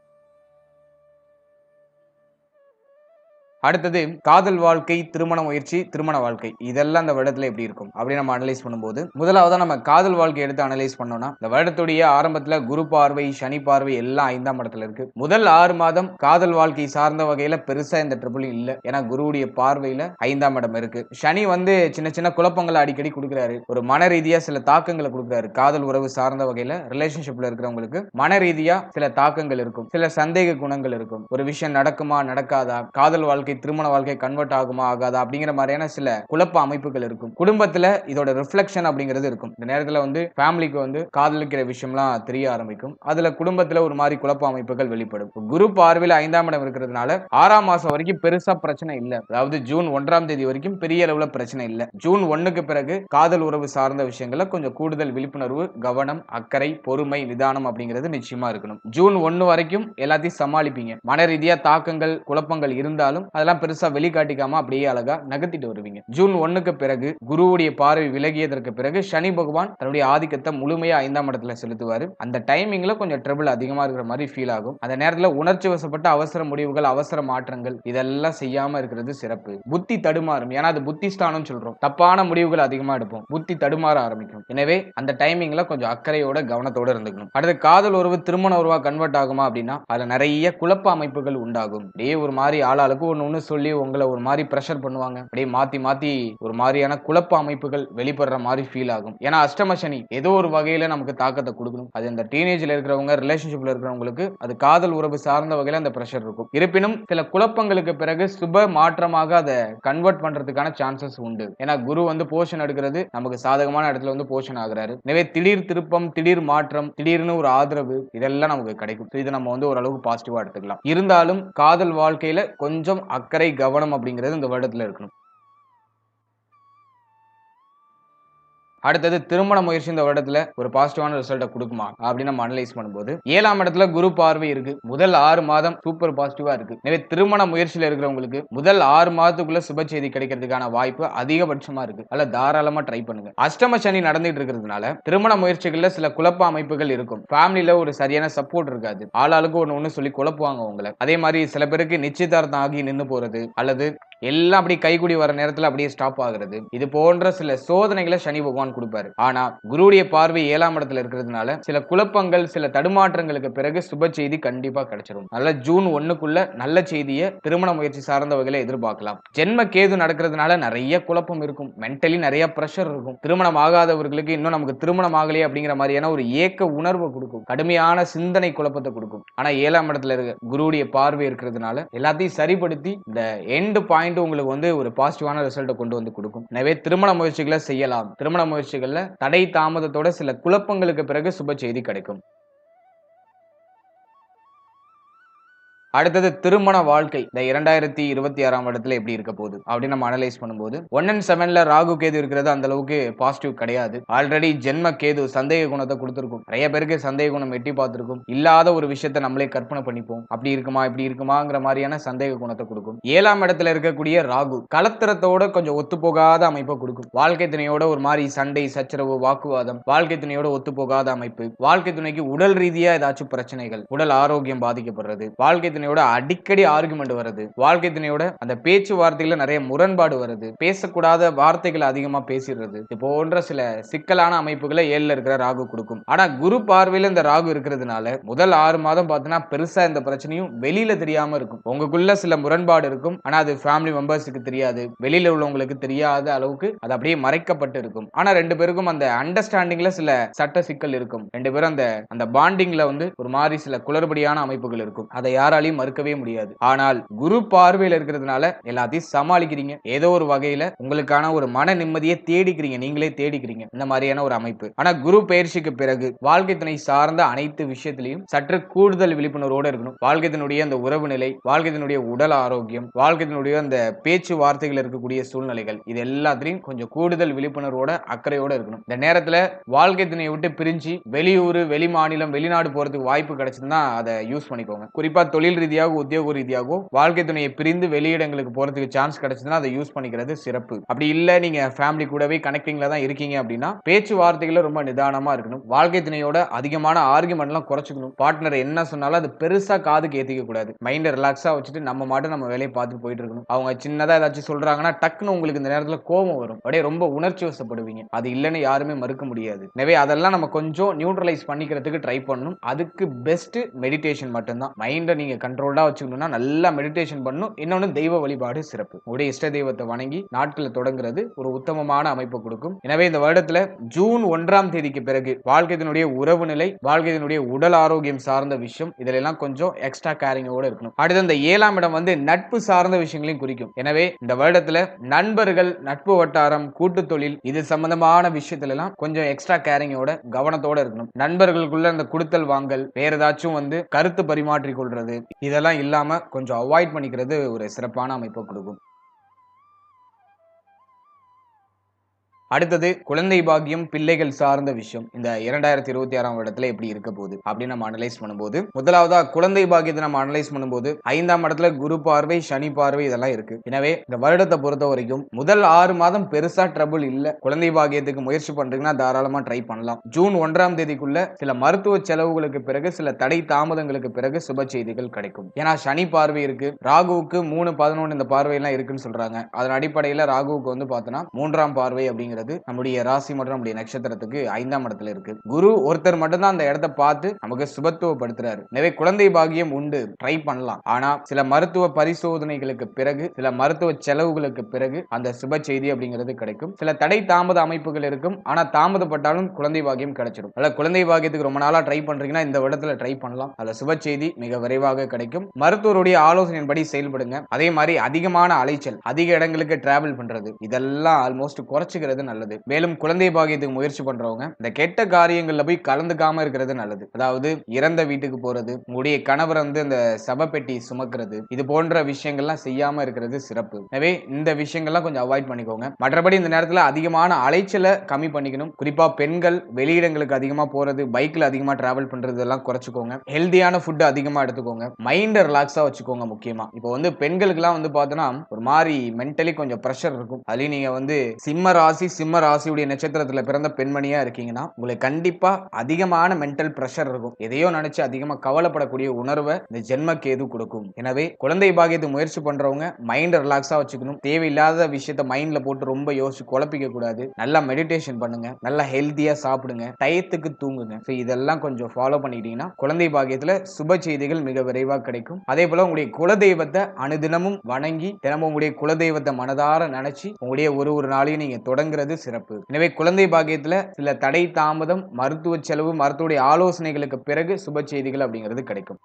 அடுத்தது காதல் வாழ்க்கை, திருமண முயற்சி, திருமண வாழ்க்கை இதெல்லாம் இந்த வருடத்துல எப்படி இருக்கும் அப்படி நம்ம அனலைஸ் பண்ணும்போது, முதலாவதா நம்ம காதல் வாழ்க்கை எடுத்து அனலைஸ் பண்ணோம்னா, இந்த வருடத்துடைய ஆரம்பத்துல குரு பார்வை, சனி பார்வை எல்லாம் 5ஆம் இடத்துல இருக்கு. முதல் 6 மாதம் காதல் வாழ்க்கை சார்ந்த வகையில பெருசா இந்த ட்ரிபிள் இல்ல. ஏன்னா குருவுடைய பார்வையில 5ஆம் இடம் இருக்கு. சனி வந்து சின்ன சின்ன குழப்பங்களை அடிக்கடி கொடுக்குறாரு. ஒரு மன ரீதியா சில தாக்கங்களை கொடுக்குறாரு. காதல் உறவு சார்ந்த வகையில ரிலேஷன்ஷிப்ல இருக்கிறவங்களுக்கு மன ரீதியா சில தாக்கங்கள் இருக்கும், சில சந்தேக குணங்கள் இருக்கும். ஒரு விஷயம் நடக்குமா நடக்காதா, காதல் வாழ்க்கை திருமண வாழ்க்கை கன்வெர்ட் ஆகுமா ஆகாதா அப்படிங்கிற மாதிரியான சில குழப்ப அமைப்புகள் இருக்கும். குடும்பத்துல இதோட ரிஃப்ளெக்ஷன் அப்படிங்கிறது இருக்கும். இந்த நேரத்துல வந்து ஃபேமிலிக்கு வந்து காதலிக்கிற விஷயம்லாம் தெரிய ஆரம்பிக்கும். அதுல குடும்பத்துல ஒரு மாதிரி குழப்ப அமைப்புகள் வெளிப்படும். குரு பார்வையில் 5ஆம் இடம் இருக்கிறதுனால 6ஆம் மாசம் வரைக்கும் பெருசா பிரச்சனை இல்ல. அதாவது ஜூன் 1ஆம் தேதி வரைக்கும் பெரிய அளவுல பிரச்சனை இல்ல. ஜூன் 1க்கு பிறகு காதல் உறவு சார்ந்த விஷயங்கள்ல கொஞ்சம் கூடுதல் விழிப்புணர்வு, கவனம், அக்கறை, பொறுமை, நிதானம் அப்படிங்கிறது நிச்சயமா இருக்கணும். ஜூன் 1 வரைக்கும் எல்லாத்தையும் சமாளிப்பீங்க. மன ரீதியா தாக்கங்கள் குழப்பங்கள் இருந்தாலும் அதெல்லாம் பெருசா வெளிக்காட்டிக்காம அப்படியே அழகா நகர்த்திட்டு வருவீங்க. ஜூன் 1க்கு பிறகு குருவுடைய பார்வை விலகியதற்கு பிறகு சனி பகவான் தன்னுடைய ஆதிக்கத்தை முழுமையா 5ஆம் இடத்துல செலுத்துவாரு. அந்த டைமிங்ல கொஞ்சம் ட்ரபிள் அதிகமா இருக்கிற மாதிரி ஃபீல் ஆகும். அந்த நேரத்துல உணர்ச்சி வசப்பட்ட அவசர முடிவுகள், அவசர மாற்றங்கள் இதெல்லாம் செய்யாம இருக்கிறது சிறப்பு. புத்தி தடுமாறும். ஏன்னா அது புத்தி ஸ்தானம் சொல்றோம். தப்பான முடிவுகள் அதிகமா எடுப்போம். புத்தி தடுமாற ஆரம்பிக்கும். எனவே அந்த டைமிங்ல கொஞ்சம் அக்கறையோட கவனத்தோட இருந்துக்கணும். அடுத்து காதல் உறவு திருமண உறவா கன்வெர்ட் ஆகுமா அப்படின்னா அதுல நிறைய குழப்ப அமைப்புகள் உண்டாகும். அப்படியே ஒரு மாதிரி ஆளாளுக்கு ஒண்ணு சொல்லி உங்களை ஒரு மாதிரி பிரஷர் பண்ணுவாங்க. அப்படியே மாத்தி மாத்தி ஒரு மாதிரியான குழப்ப அமைப்புகள் வெளிப்படுற மாதிரி ஃபீல் ஆகும். ஏன்னா அஷ்டம சனி ஏதோ ஒரு வகையில நமக்கு தாக்கத்தை கொடுக்கணும். அது இந்த டீனேஜ்ல இருக்கிறவங்க, ரிலேஷன்ஷிப்ல இருக்கிறவங்களுக்கு அது காதல் உறவு சார்ந்த வகையில அந்த பிரஷர் இருக்கும். இருப்பினும் சில குழப்பங்களுக்கு பிறகு சுப மாற்றமாக அதை கன்வெர்ட் பண்றதுக்கான சான்சஸ் உண்டு. ஏன்னா குரு வந்து போஷன் எடுக்கிறது நமக்கு சாதகமான இடத்துல வந்து போஷன் ஆகுறாரு. எனவே திடீர் திருப்பம், திடீர் மாற்றம், திடீர்னு ஒரு ஆதரவு இதெல்லாம் நமக்கு கிடைக்கும். இது நம்ம வந்து ஓரளவுக்கு பாசிட்டிவா எடுத்துக்கலாம். இருந்தாலும் காதல் வாழ்க்கையில கொஞ்சம் அக்கறை, கவனம் அப்படிங்கிறது இந்த வருடத்துல இருக்கணும். அடுத்தது திருமண முயற்சி இந்த வருடத்துல ஒரு பாசிட்டிவான ரிசல்ட்டை கொடுக்குமா அப்படின்னு நம்ம அனலைஸ் பண்ணும்போது, 7ஆம் இடத்துல குரு பார்வை இருக்கு. முதல் 6 மாதம் சூப்பர் பாசிட்டிவா இருக்கு. எனவே திருமண முயற்சியில இருக்கிறவங்களுக்கு முதல் 6 மாதத்துக்குள்ள சுப செய்தி கிடைக்கிறதுக்கான வாய்ப்பு அதிகபட்சமா இருக்கு. அல்ல தாராளமா ட்ரை பண்ணுங்க. அஷ்டம சனி நடந்துட்டு இருக்கிறதுனால திருமண முயற்சிகள்ல சில குழப்ப அமைப்புகள் இருக்கும். ஃபேமிலில ஒரு சரியான சப்போர்ட் இருக்காது. ஆளாளுக்கு ஒண்ணு சொல்லி குழப்புவாங்க உங்களை. அதே மாதிரி சில பேருக்கு நிச்சயதார்த்தம் ஆகி நின்று போறது, அல்லது எல்லாம் அப்படி கைகூடி வர நேரத்துல அப்படியே ஸ்டாப் ஆகுறது, இது போன்ற சில சோதனைகளை சனி பகவான் கொடுப்பாரு. ஆனா குருவுடைய பார்வை 7ஆம் இடத்துல இருக்கிறதுனால சில குழப்பங்கள், சில தடுமாற்றங்களுக்கு பிறகு சுப செய்தி கண்டிப்பா கிடைச்சிடும். நல்ல ஜூன் 1க்குள்ள நல்ல செய்தியை திருமண முயற்சி சார்ந்த வகையில எதிர்பார்க்கலாம். ஜென்ம கேது நடக்கிறதுனால நிறைய குழப்பம் இருக்கும். மென்டலி நிறைய பிரஷர் இருக்கும். திருமணம் ஆகாதவர்களுக்கு இன்னும் நமக்கு திருமணம் ஆகலையே அப்படிங்கிற மாதிரியான ஒரு ஏக்க உணர்வு கொடுக்கும். கடுமையான சிந்தனை குழப்பத்தை கொடுக்கும். ஆனா 7ஆம் இடத்துல இருக்க குருவுடைய பார்வை இருக்கிறதுனால எல்லாத்தையும் சரிப்படுத்தி இந்த எண்ட் பாயிண்ட் உங்களுக்கு வந்து ஒரு பாசிட்டிவான ரிசல்ட்டை கொண்டு வந்து கொடுக்கும். எனவே திருமண முயற்சிகளை செய்யலாம். திருமண முயற்சிகள்ல தடை தாமதத்தோட சில குழப்பங்களுக்கு பிறகு சுப செய்தி கிடைக்கும். அடுத்தது திருமண வாழ்க்கை இந்த 2026ஆம் வருடத்துல எப்படி இருக்க போகுது அப்படின்னு நம்ம அனலைஸ் பண்ணும்போது, 1 and 7ல ராகு கேது இருக்கிறது அந்த அளவுக்கு பாசிட்டிவ் கிடையாது. ஆல்ரெடி ஜென்ம கேது சந்தேக குணத்தை கொடுத்திருக்கும். நிறைய பேருக்கு சந்தேக குணம் எட்டி பார்த்திருக்கும். இல்லாத ஒரு விஷயத்தை நம்மளே கற்பனை பண்ணிப்போம். அப்படி இருக்குமா இப்படி இருக்குமாங்கிற மாதிரியான சந்தேக குணத்தை கொடுக்கும். 7ஆம் இடத்துல இருக்கக்கூடிய ராகு கலத்திரத்தோட கொஞ்சம் ஒத்துப்போகாத அமைப்பை கொடுக்கும். வாழ்க்கை துணையோட ஒரு மாதிரி சண்டை, சச்சரவு, வாக்குவாதம், வாழ்க்கை துணையோட ஒத்துப்போகாத அமைப்பு, வாழ்க்கை துணைக்கு உடல் ரீதியா ஏதாச்சும் பிரச்சனைகள், உடல் ஆரோக்கியம் பாதிக்கப்படுறது, வாழ்க்கை அடிக்கடி ஆர்குமெண்ட் வருது, வாழ்க்கை துணையோட அந்த பேச்சுவார்த்தைகளை நிறைய முரண்பாடு வருது, பேசக்கூடாத வார்த்தைகளை அதிகமா பேசிடுறது, இது போன்ற சில சிக்கலான அமைப்புகளை 7ல இருக்கிற ராகு கொடுக்கும். ஆனா குரு பார்வையில இந்த ராகு இருக்கிறதுனால முதல் 6 மாதம் பார்த்தீங்கன்னா பெருசா இந்த பிரச்சனையும் வெளியில தெரியாம இருக்கும். உங்களுக்குள்ள சில முரண்பாடு இருக்கும். ஆனா அது ஃபேமிலி மெம்பர்ஸுக்கு தெரியாது, வெளியில உள்ளவங்களுக்கு தெரியாத அளவுக்கு அது அப்படியே மறைக்கப்பட்டு இருக்கும். ஆனா 2 பேருக்கும் அந்த அண்டர்ஸ்டாண்டிங்ல சில சட்ட சிக்கல் இருக்கும். 2 பேரும் அந்த பாண்டிங்ல வந்து ஒரு மாதிரி சில குளறுபடியான அமைப்புகள் இருக்கும். அதை யாராலையும் யாராலையும் மறுக்கவே முடியாது. ஆனால் குரு பார்வையில் இருக்கிறதுனால எல்லாத்தையும் சமாளிக்கிறீங்க. ஏதோ ஒரு வகையில உங்களுக்கான ஒரு மன நிம்மதியை தேடிக்கிறீங்க, நீங்களே தேடிக்கிறீங்க. இந்த மாதிரியான ஒரு அமைப்பு. ஆனா குரு பயிற்சிக்கு பிறகு வாழ்க்கை துணை சார்ந்த அனைத்து விஷயத்திலையும் சற்று கூடுதல் விழிப்புணர்வோடு இருக்கணும். வாழ்க்கை துணையுடைய அந்த உறவு நிலை, வாழ்க்கை துணையுடைய உடல் ஆரோக்கியம், வாழ்க்கை துணையுடைய அந்த பேச்சு வார்த்தைகள் இருக்கக்கூடிய சூழ்நிலைகள், இது எல்லாத்திலையும் கொஞ்சம் கூடுதல் விழிப்புணர்வோட அக்கறையோட இருக்கணும். இந்த நேரத்துல வாழ்க்கை துணையை விட்டு பிரிஞ்சு வெளியூர், வெளி மாநிலம், வெளிநாடு போறதுக்கு வாய்ப்பு கிடைச்சதுன்னா அதை யூஸ் பண்ணிக்கோங்க. குறிப்பா தொழில் ரீதியாக, உத்தியோக ரீதியாகவோ வாழ்க்கை துணையை பிரிந்து வெளியிடங்களுக்கு போறதுக்கு சான்ஸ் கிடைச்சதுன்னா அதை யூஸ் பண்ணிக்கிறது சிறப்பு. அப்படி இல்ல நீங்க ஃபேமிலி கூடவே கனெக்டிங்ல தான் இருக்கீங்க அப்படின்னா பேச்சு வார்த்தைகளை ரொம்ப நிதானமா இருக்கணும். வாழ்க்கை துணையோட அதிகமான ஆர்குமெண்ட்லாம் குறைச்சிக்கணும். பார்ட்னர் என்ன சொன்னாலும் அது பெருசா காதுக்கு ஏத்திக்க கூடாது. மைண்டை ரிலாக்ஸா வச்சுட்டு நம்ம மட்டும் நம்ம வேலையை பார்த்துட்டு போயிட்டு இருக்கணும். அவங்க சின்னதா ஏதாச்சும் சொல்றாங்கன்னா டக்குன்னு உங்களுக்கு இந்த நேரத்துல கோபம் வரும். அப்படியே ரொம்ப உணர்ச்சி வசப்படுவீங்க. அது இல்லைன்னு யாருமே மறுக்க முடியாது. எனவே அதெல்லாம் நம்ம கொஞ்சம் நியூட்ரலைஸ் பண்ணிக்கிறதுக்கு ட்ரை பண்ணணும். அதுக்கு பெஸ்ட் மெடிடேஷன் மட்டும்தான். மைண்டை நீங்க கண்ட்ரோல்டா வச்சுக்கணும்னா நல்லா மெடிடேஷன் பண்ணணும். இன்னொன்னு தெய்வ வழிபாடு சிறப்பு. உங்களுடைய இஷ்ட தெய்வத்தை வணங்கி நாட்களை தொடங்குறது ஒரு உத்தமமான அமைப்பை கொடுக்கும். எனவே இந்த வருடத்துல ஜூன் 1ஆம் தேதிக்கு பிறகு வாழ்க்கையினுடைய உறவு நிலை, வாழ்க்கையினுடைய உடல் ஆரோக்கியம் சார்ந்த விஷயம், இதெல்லாம் கொஞ்சம் எக்ஸ்ட்ரா கேரிங்கோட இருக்கணும். அடுத்து இந்த 7ஆம் இடம் வந்து நட்பு சார்ந்த விஷயங்களையும் குறிக்கும். எனவே இந்த வருடத்துல நண்பர்கள், நட்பு வட்டாரம், கூட்டு தொழில் இது சம்பந்தமான விஷயத்துல எல்லாம் கொஞ்சம் எக்ஸ்ட்ரா கேரிங்கோட கவனத்தோட இருக்கணும். நண்பர்களுக்குள்ள அந்த கொடுத்தல் வாங்கல், வேற ஏதாச்சும் வந்து கருத்து பரிமாற்றிக் கொள்றது, இதெல்லாம் இல்லாம கொஞ்சம் அவாய்ட் பண்ணிக்கிறது ஒரு சிறப்பான அமைப்பை கொடுக்கும். அடுத்தது குழந்தை பாக்கியம், பிள்ளைகள் சார்ந்த விஷயம் இந்த 2026ஆம் வருடத்துல எப்படி இருக்க போகுது அப்படின்னு நம்ம அனலைஸ் பண்ணும்போது, முதலாவதா குழந்தை பாக்கியத்தை நம்ம அனலைஸ் பண்ணும்போது 5ஆம் இடத்துல குரு பார்வை, சனி பார்வை இதெல்லாம் இருக்கு. எனவே இந்த வருடத்தை பொறுத்த வரைக்கும் முதல் 6 மாதம் பெருசா ட்ரபிள் இல்ல. குழந்தை பாக்கியத்துக்கு முயற்சி பண்றீங்கன்னா தாராளமா ட்ரை பண்ணலாம். ஜூன் 1ஆம் தேதிக்குள்ள சில மருத்துவ செலவுகளுக்கு பிறகு, சில தடை தாமதங்களுக்கு பிறகு சுப செய்திகள் கிடைக்கும். ஏன்னா சனி பார்வை இருக்கு, ராகுவுக்கு 3, 11 இந்த பார்வை எல்லாம் இருக்குன்னு சொல்றாங்க. அதன் அடிப்படையில ராகுவுக்கு வந்து பார்த்தோன்னா 3ஆம் பார்வை அப்படிங்கிறது நம்முடைய ராசி மற்றும் நம்முடைய நட்சத்திரத்துக்கு 5ஆம் இடத்துல இருக்கு. குரு ஒருத்தர் மட்டும்தான் அந்த இடத்தை பார்த்து நமக்கு சுபத்துவப்படுத்துறாரு. எனவே குழந்தை பாக்கியம் உண்டு, ட்ரை பண்ணலாம். ஆனா சில மருத்துவ பரிசோதனைகளுக்கு பிறகு, சில மருத்துவ செலவுகளுக்கு பிறகு அந்த சுப செய்தி அப்படிங்கிறது கிடைக்கும். சில தடை தாமத அமைப்புகள் இருக்கும். ஆனா தாமதப்பட்டாலும் குழந்தை பாக்கியம் கிடைச்சிடும். அல்ல குழந்தை பாக்கியத்துக்கு ரொம்ப நாளா ட்ரை பண்றீங்கன்னா இந்த இடத்துல ட்ரை பண்ணலாம். அதுல சுப செய்தி மிக விரைவாக கிடைக்கும். மருத்துவருடைய ஆலோசனையின்படி செயல்படுங்க. அதே மாதிரி அதிகமான அலைச்சல், அதிக இடங்களுக்கு டிராவல் பண்றது, இதெல்லாம் ஆல்மோஸ்ட் குறைச்சிக்கிறது நல்லது. மேலும் குழந்தை பாக்கியத்துக்கு முயற்சி பண்றவங்க இந்த கெட்ட காரியங்கள்ல போய் கலந்துக்காம இருக்கிறது நல்லது. அதாவது இறந்த வீட்டுக்கு போறது, உங்களுடைய கணவர் வந்து இந்த சவப்பெட்டி சுமக்கிறது, இது போன்ற விஷயங்கள்லாம் செய்யாம இருக்கிறது சிறப்பு. எனவே இந்த விஷயங்கள்லாம் கொஞ்சம் அவாய்ட் பண்ணிக்கோங்க. மற்றபடி இந்த நேரத்துல அதிகமான அலைச்சலை கம்மி பண்ணிக்கணும். குறிப்பா பெண்கள் வெளியிடங்களுக்கு அதிகமா போறது, பைக்ல அதிகமா டிராவல் பண்றது எல்லாம் குறைச்சுக்கோங்க. ஹெல்தியான ஃபுட் அதிகமா எடுத்துக்கோங்க. மைண்டை ரிலாக்ஸா வச்சுக்கோங்க. முக்கியமா இப்போ வந்து பெண்களுக்குலாம் வந்து பார்த்தோன்னா ஒரு மாதிரி மென்டலி கொஞ்சம் ப்ரெஷர் இருக்கும். அதுலயும் நீங்க வந்து சிம்ம ராசியுடைய நட்சத்திரத்துல பிறந்த பெண்மணியா இருக்கீங்கன்னா உங்களுக்கு கண்டிப்பா அதிகமான மென்டல் பிரஷர் இருக்கும். எதையோ நினைச்சு அதிகமா கவலைப்படக்கூடிய உணர்வை இந்த ஜென்ம கேது கொடுக்கும். எனவே குழந்தை பாக்கியத்தை முயற்சி பண்றவங்க மைண்ட் ரிலாக்ஸா வச்சுக்கணும். தேவையில்லாத விஷயத்த மைண்ட்ல போட்டு ரொம்ப யோசிச்சு குழப்பிக்க கூடாது. நல்லா மெடிடேஷன் பண்ணுங்க, நல்லா ஹெல்த்தியா சாப்பிடுங்க, டயத்துக்கு தூங்குங்க. இதெல்லாம் கொஞ்சம் ஃபாலோ பண்ணிட்டீங்கன்னா குழந்தை பாக்கியத்துல சுப செய்திகள் மிக விரைவாக கிடைக்கும். அதே போல உங்களுடைய குலதெய்வத்தை அனுதினமும் வணங்கி தினமும் உங்களுடைய குலதெய்வத்தை மனதார நினைச்சு உங்களுடைய ஒரு நாளையும் நீங்க தொடங்குறது சிறப்பு. எனவே குழந்தை பாக்கியத்துல சில தடை தாமதம், மருத்துவ செலவு, மருத்துவ ஆலோசனைகளுக்கு பிறகு சுப செய்திகள் அப்படிங்கிறது கிடைக்கும்.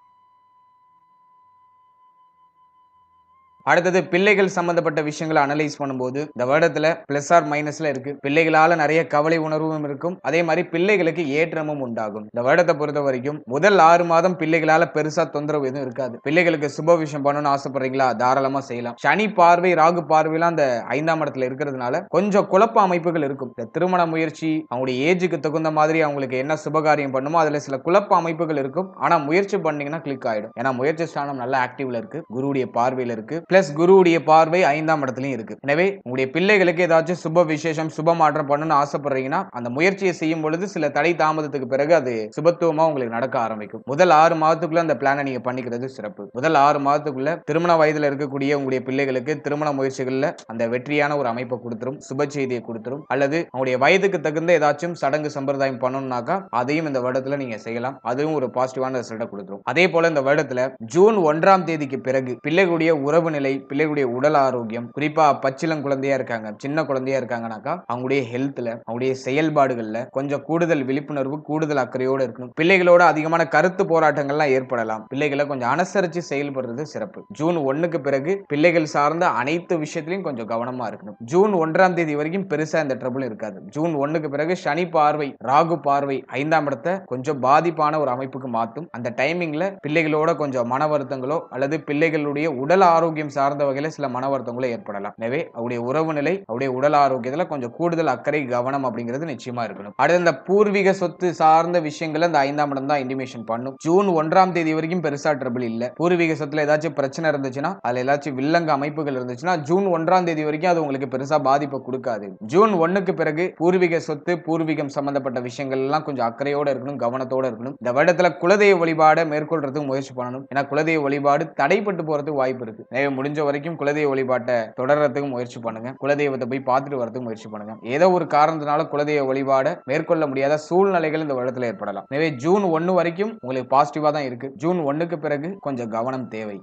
அடுத்தது பிள்ளைகள் சம்பந்தப்பட்ட விஷயங்களை அனலைஸ் பண்ணும்போது இந்த வருடத்துல பிளஸ் ஆர் மைனஸ்ல இருக்கு. பிள்ளைகளால நிறைய கவலை உணர்வும் இருக்கும். அதே மாதிரி பிள்ளைகளுக்கு ஏற்றமும் உண்டாகும். இந்த வருடத்தை பொறுத்த வரைக்கும் முதல் 6 மாதம் பிள்ளைகளால பெருசா தொந்தரவு எதுவும் இருக்காது. பிள்ளைகளுக்கு சுப விஷயம் பண்ணணும்னு ஆசைப்படுறீங்களா, தாராளமா செய்யலாம். சனி பார்வை, ராகு பார்வைலாம் அந்த 5ஆம் இடத்துல இருக்கிறதுனால கொஞ்சம் குழப்ப அமைப்புகள் இருக்கும். இந்த திருமண முயற்சி, அவங்களுடைய ஏஜுக்கு தகுந்த மாதிரி அவங்களுக்கு என்ன சுபகாரியம் பண்ணுமோ அதுல சில குழப்ப அமைப்புகள் இருக்கும். ஆனா முயற்சி பண்ணீங்கன்னா கிளிக் ஆயிடும். ஏன்னா முயற்சி ஸ்தானம் நல்ல ஆக்டிவ்ல இருக்கு, குருவுடைய பார்வையில இருக்கு, பிளஸ் குருவுடைய பார்வை 5ஆம் இடத்துலயும் இருக்கு. எனவே உங்களுடைய பிள்ளைகளுக்கு ஏதாச்சும் சுப விசேஷம், சுப மாற்றம் பண்ணணும்னு ஆசைப்படுறீங்கன்னா அந்த முயற்சியை செய்யும் பொழுது சில தடை தாமதத்துக்கு பிறகு அது சுபத்துவமா உங்களுக்கு நடக்க ஆரம்பிக்கும். முதல் 6 மாதத்துக்குள்ள அந்த பிளானை நீங்க பண்ணிக்கிறது சிறப்பு. முதல் 6 மாதத்துக்குள்ள திருமண வயதுல இருக்கக்கூடிய உங்களுடைய பிள்ளைகளுக்கு திருமண முயற்சிகள்ல அந்த வெற்றியான ஒரு அமைப்பை கொடுத்துரும், சுப செய்தியை கொடுத்துரும். அல்லது உங்களுடைய வயதுக்கு தகுந்த ஏதாச்சும் சடங்கு சம்பிரதாயம் பண்ணணும்னாக்கா அதையும் இந்த வருடத்துல நீங்க செய்யலாம். அதுவும் ஒரு பாசிட்டிவான ரிசல்ட்டை கொடுத்துரும். அதே போல இந்த வருடத்துல ஜூன் 1ஆம் தேதிக்கு பிறகு பிள்ளைகளுடைய உறவு நிலை நிலை, பிள்ளைகளுடைய உடல் ஆரோக்கியம், குறிப்பா பச்சிளம் குழந்தையா இருக்காங்க, சின்ன குழந்தையா இருக்காங்கனாக்கா அவங்களுடைய ஹெல்த்ல, அவங்களுடைய செயல்பாடுகள்ல கொஞ்சம் கூடுதல் விழிப்புணர்வு, கூடுதல் அக்கறையோடு இருக்கணும். பிள்ளைகளோட அதிகமான கருத்து போராட்டங்கள்லாம் ஏற்படலாம். பிள்ளைகளை கொஞ்சம் அனுசரிச்சு செயல்படுறது சிறப்பு. ஜூன் 1க்கு பிறகு பிள்ளைகள் சார்ந்த அனைத்து விஷயத்திலையும் கொஞ்சம் கவனமா இருக்கணும். ஜூன் 1ஆம் தேதி வரைக்கும் பெருசா இந்த ட்ரபிள் இருக்காது. ஜூன் 1க்கு பிறகு சனி பார்வை, ராகு பார்வை 5ஆம் இடத்தை கொஞ்சம் பாதிப்பான ஒரு அமைப்புக்கு மாத்தும். அந்த டைமிங்ல பிள்ளைகளோட கொஞ்சம் மன வருத்தங்களோ அல்லது பிள்ளைகளுடைய உடல் ஆரோக்கியம் சார்ந்த வகையில சில மன வருத்தங்களோ ஏற்படலாம். எனவே அவருடைய உறவு நிலை, அவருடைய உடல் ஆரோக்கியத்துல கொஞ்சம் கூடுதல் அக்கறை, கவனம் அப்படிங்கிறது நிச்சயமா இருக்கணும். அடுத்து இந்த பூர்வீக சொத்து சார்ந்த விஷயங்கள் அந்த 5ஆம் இடம் தான் இன்டிமேஷன் பண்ணும். ஜூன் 1ஆம் தேதி வரைக்கும் பெருசா ட்ரபிள் இல்ல. பூர்வீக சொத்துல ஏதாச்சும் பிரச்சனை இருந்துச்சுன்னா, அதுல ஏதாச்சும் வில்லங்க அமைப்புகள் இருந்துச்சுன்னா ஜூன் 1ஆம் தேதி வரைக்கும் அது உங்களுக்கு பெருசா பாதிப்பை கொடுக்காது. ஜூன் 1க்கு பிறகு பூர்வீக சொத்து, பூர்வீகம் சம்பந்தப்பட்ட விஷயங்கள் எல்லாம் கொஞ்சம் அக்கறையோட இருக்கணும், கவனத்தோட இருக்கணும். இந்த வருடத்துல குலதெய்வ வழிபாடை மேற்கொள்றதுக்கு முயற்சி பண்ணணும். ஏன்னா குலதெய்வ வழிபாடு தடைப்பட்டு போறதுக்கு வாய்ப்பு இருக்கு. எனவே முடிஞ்ச வரைக்கும் குலதெய்வ வழிபாட்டை தொடர்றதுக்கு முயற்சி பண்ணுங்க. குலதெய்வத்தை போய் பார்த்துட்டு வரதுக்கு முயற்சி பண்ணுங்க. ஏதோ ஒரு காரணத்தினால குலதெய்வ வழிபாடை மேற்கொள்ள முடியாத சூழ்நிலைகள் இந்த வருடத்துல ஏற்படலாம். எனவே ஜூன் 1 வரைக்கும் உங்களுக்கு பாசிட்டிவா தான் இருக்கு. ஜூன் 1க்கு பிறகு கொஞ்சம் கவனம் தேவை.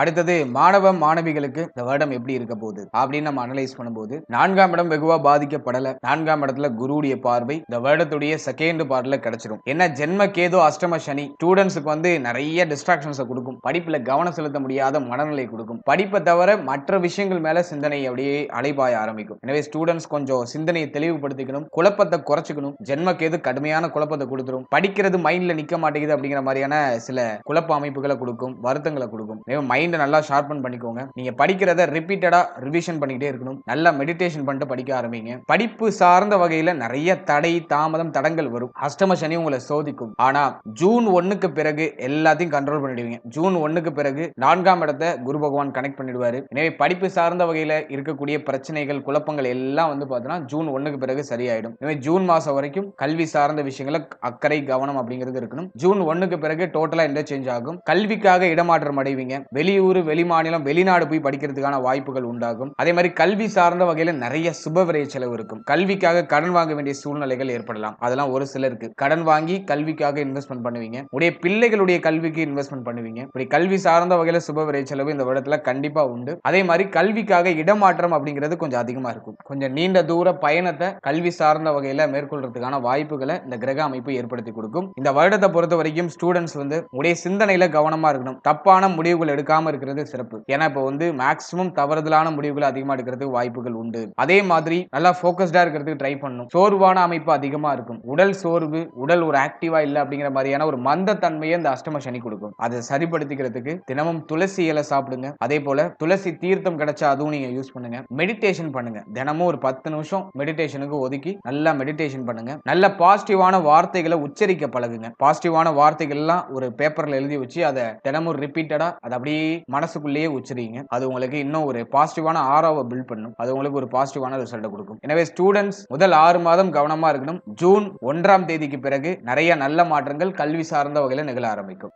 அடுத்தது மாணவ மாணவிகளுக்கு இந்த வருடம் எப்படி இருக்க போகுது அப்படின்னு நம்ம அனலைஸ் பண்ணும்போது 4ஆம் இடம் வெகுவா பாதிக்கப்படல. 4ஆம் இடத்துல குருவுடைய பார்வை இந்த வருடத்துடைய செகண்ட் பார்ட்ல கிடைச்சிடும். என்ன ஜென்ம கேது அஷ்டம சனி ஸ்டூடெண்ட்ஸுக்கு வந்து நிறைய டிஸ்ட்ராக்ஷன்ஸை கொடுக்கும். படிப்புல கவனம் செலுத்த முடியாத மனநிலை கொடுக்கும். படிப்பை தவிர மற்ற விஷயங்கள் மேல சிந்தனை அப்படியே அலைபாய ஆரம்பிக்கும். எனவே ஸ்டூடெண்ட்ஸ் கொஞ்சம் சிந்தனையை தெளிவுபடுத்திக்கணும், குழப்பத்தை குறைச்சிக்கணும். ஜென்ம கேது கடுமையான குழப்பத்தை கொடுத்துரும். படிக்கிறது மைண்ட்ல நிக்க மாட்டேங்குது அப்படிங்கிற மாதிரியான சில குழப்ப அமைப்புகளை கொடுக்கும், வருத்தங்களை கொடுக்கும். மைண்ட் நல்லா ஷார்பன் பண்ணிக்கோங்க. நீங்க படிக்கிறத ரிப்பீட்டடா ரிவிஷன் பண்ணிட்டே இருக்கணும். நல்லா மெடிடேஷன் பண்ணிட்டு படிக்க ஆரம்பிங்க. படிப்பு சார்ந்த வகையில நிறைய தடை, தாமதம், தடங்கள் வரும். அஷ்டம சனி உங்களை சோதிக்கும். ஆனா ஜூன் 1க்கு பிறகு எல்லாத்தையும் கண்ட்ரோல் பண்ணிடுவீங்க. ஜூன் 1க்கு பிறகு 4ஆம் இடத்தை குரு பகவான் கனெக்ட் பண்ணிடுவாரு. எனவே படிப்பு சார்ந்த வகையில இருக்கக்கூடிய பிரச்சனைகள், குழப்பங்கள் எல்லாம் வந்து பார்த்தீங்கன்னா ஜூன் 1க்கு பிறகு சரியாயிடும். எனவே ஜூன் மாசம் வரைக்கும் கல்வி சார்ந்த விஷயங்கள அக்கறை, கவனம் அப்படிங்கிறது இருக்கணும். ஜூன் 1க்கு பிறகு டோட்டலா இன்டர்சேஞ்ச் ஆகும். கல்விக்காக இடமாற்றம் அடைவீங்க. வெளியூர், வெளிமாநிலம், வெளிநாடு போய் படிக்கிறதுக்கான வாய்ப்புகள் உண்டாகும். அதே மாதிரி கல்வி சார்ந்த வகையில நிறைய சுபவிரய செலவு இருக்கும். கல்விக்காக கடன் வாங்க வேண்டிய சூழ்நிலைகள் ஏற்படலாம். அதெல்லாம் ஒரு சிலருக்கு. கடன் வாங்கி கல்விக்காக இன்வெஸ்ட்மெண்ட் பண்ணுவீங்க. உடைய பிள்ளைகளுடைய கல்விக்கு இன்வெஸ்ட்மெண்ட் பண்ணுவீங்க. இப்படி கல்வி சார்ந்த வகையில சுபவிரய செலவு இந்த வருடத்துல கண்டிப்பா உண்டு. அதே மாதிரி கல்விக்காக இடமாற்றம் அப்படிங்கிறது கொஞ்சம் அதிகமா இருக்கும். கொஞ்சம் நீண்ட தூர பயணத்தை கல்வி சார்ந்த வகையில மேற்கொள்றதுக்கான வாய்ப்புகளை இந்த கிரக அமைப்பு ஏற்படுத்தி கொடுக்கும். இந்த வருடத்தை பொறுத்த வரைக்கும் ஸ்டூடெண்ட்ஸ் வந்து உடைய சிந்தனையில கவனமா இருக்கணும். தப்பான முடிவுகள் எடுக்காம இருக்கிறது சிறப்பு. ஏன்னா இப்போ வந்து மேக்ஸிமம் தவறுதலான முடிவுகள் அதிகமா எடுக்கிறதுக்கு வாய்ப்புகள் உண்டு. அதே மாதிரி நல்லா ஃபோக்கஸ்டா இருக்கிறதுக்கு ட்ரை பண்ணணும். சோர்வான அமைப்பு அதிகமா இருக்கும். உடல் சோர்வு, உடல் ஒரு ஆக்டிவா இல்ல அப்படிங்கிற மாதிரியான ஒரு மந்த தன்மையை இந்த அஷ்டம சனி கொடுக்கும். அதை சரிப்படுத்திக்கிறதுக்கு தினமும் துளசி இலை சாப்பிடுங்க. அதே போல துளசி தீர்த்தம் கிடைச்சா அதுவும் நீங்க யூஸ் பண்ணுங்க. மெடிடேஷன் பண்ணுங்க. தினமும் ஒரு 10 நிமிஷம் மெடிடேஷனுக்கு ஒதுக்கி நல்லா மெடிடேஷன் பண்ணுங்க. நல்ல பாசிட்டிவான வார்த்தைகளை உச்சரிக்க பழகுங்க. பாசிட்டிவான வார்த்தைகள் எல்லாம் ஒரு பேப்பர்ல எழுதி வச்சு அதை தினமும் ரிப்பீட்டடா அதை அப்படியே மனசுக்குள்ளேயே உச்சரிங்க. அது உங்களுக்கு இன்னும் ஒரு பாசிட்டிவான ஆராவை பில்ட் பண்ணும். அது உங்களுக்கு ஒரு பாசிட்டிவான ரிசல்ட் கொடுக்கும். எனவே ஸ்டூடெண்ட்ஸ் முதல் 6 மாதம் கவனமா இருக்கணும். ஜூன் 1ஆம் தேதிக்கு பிறகு நிறைய நல்ல மாற்றங்கள் கல்வி சார்ந்த வகையில் நிகழ ஆரம்பிக்கும்.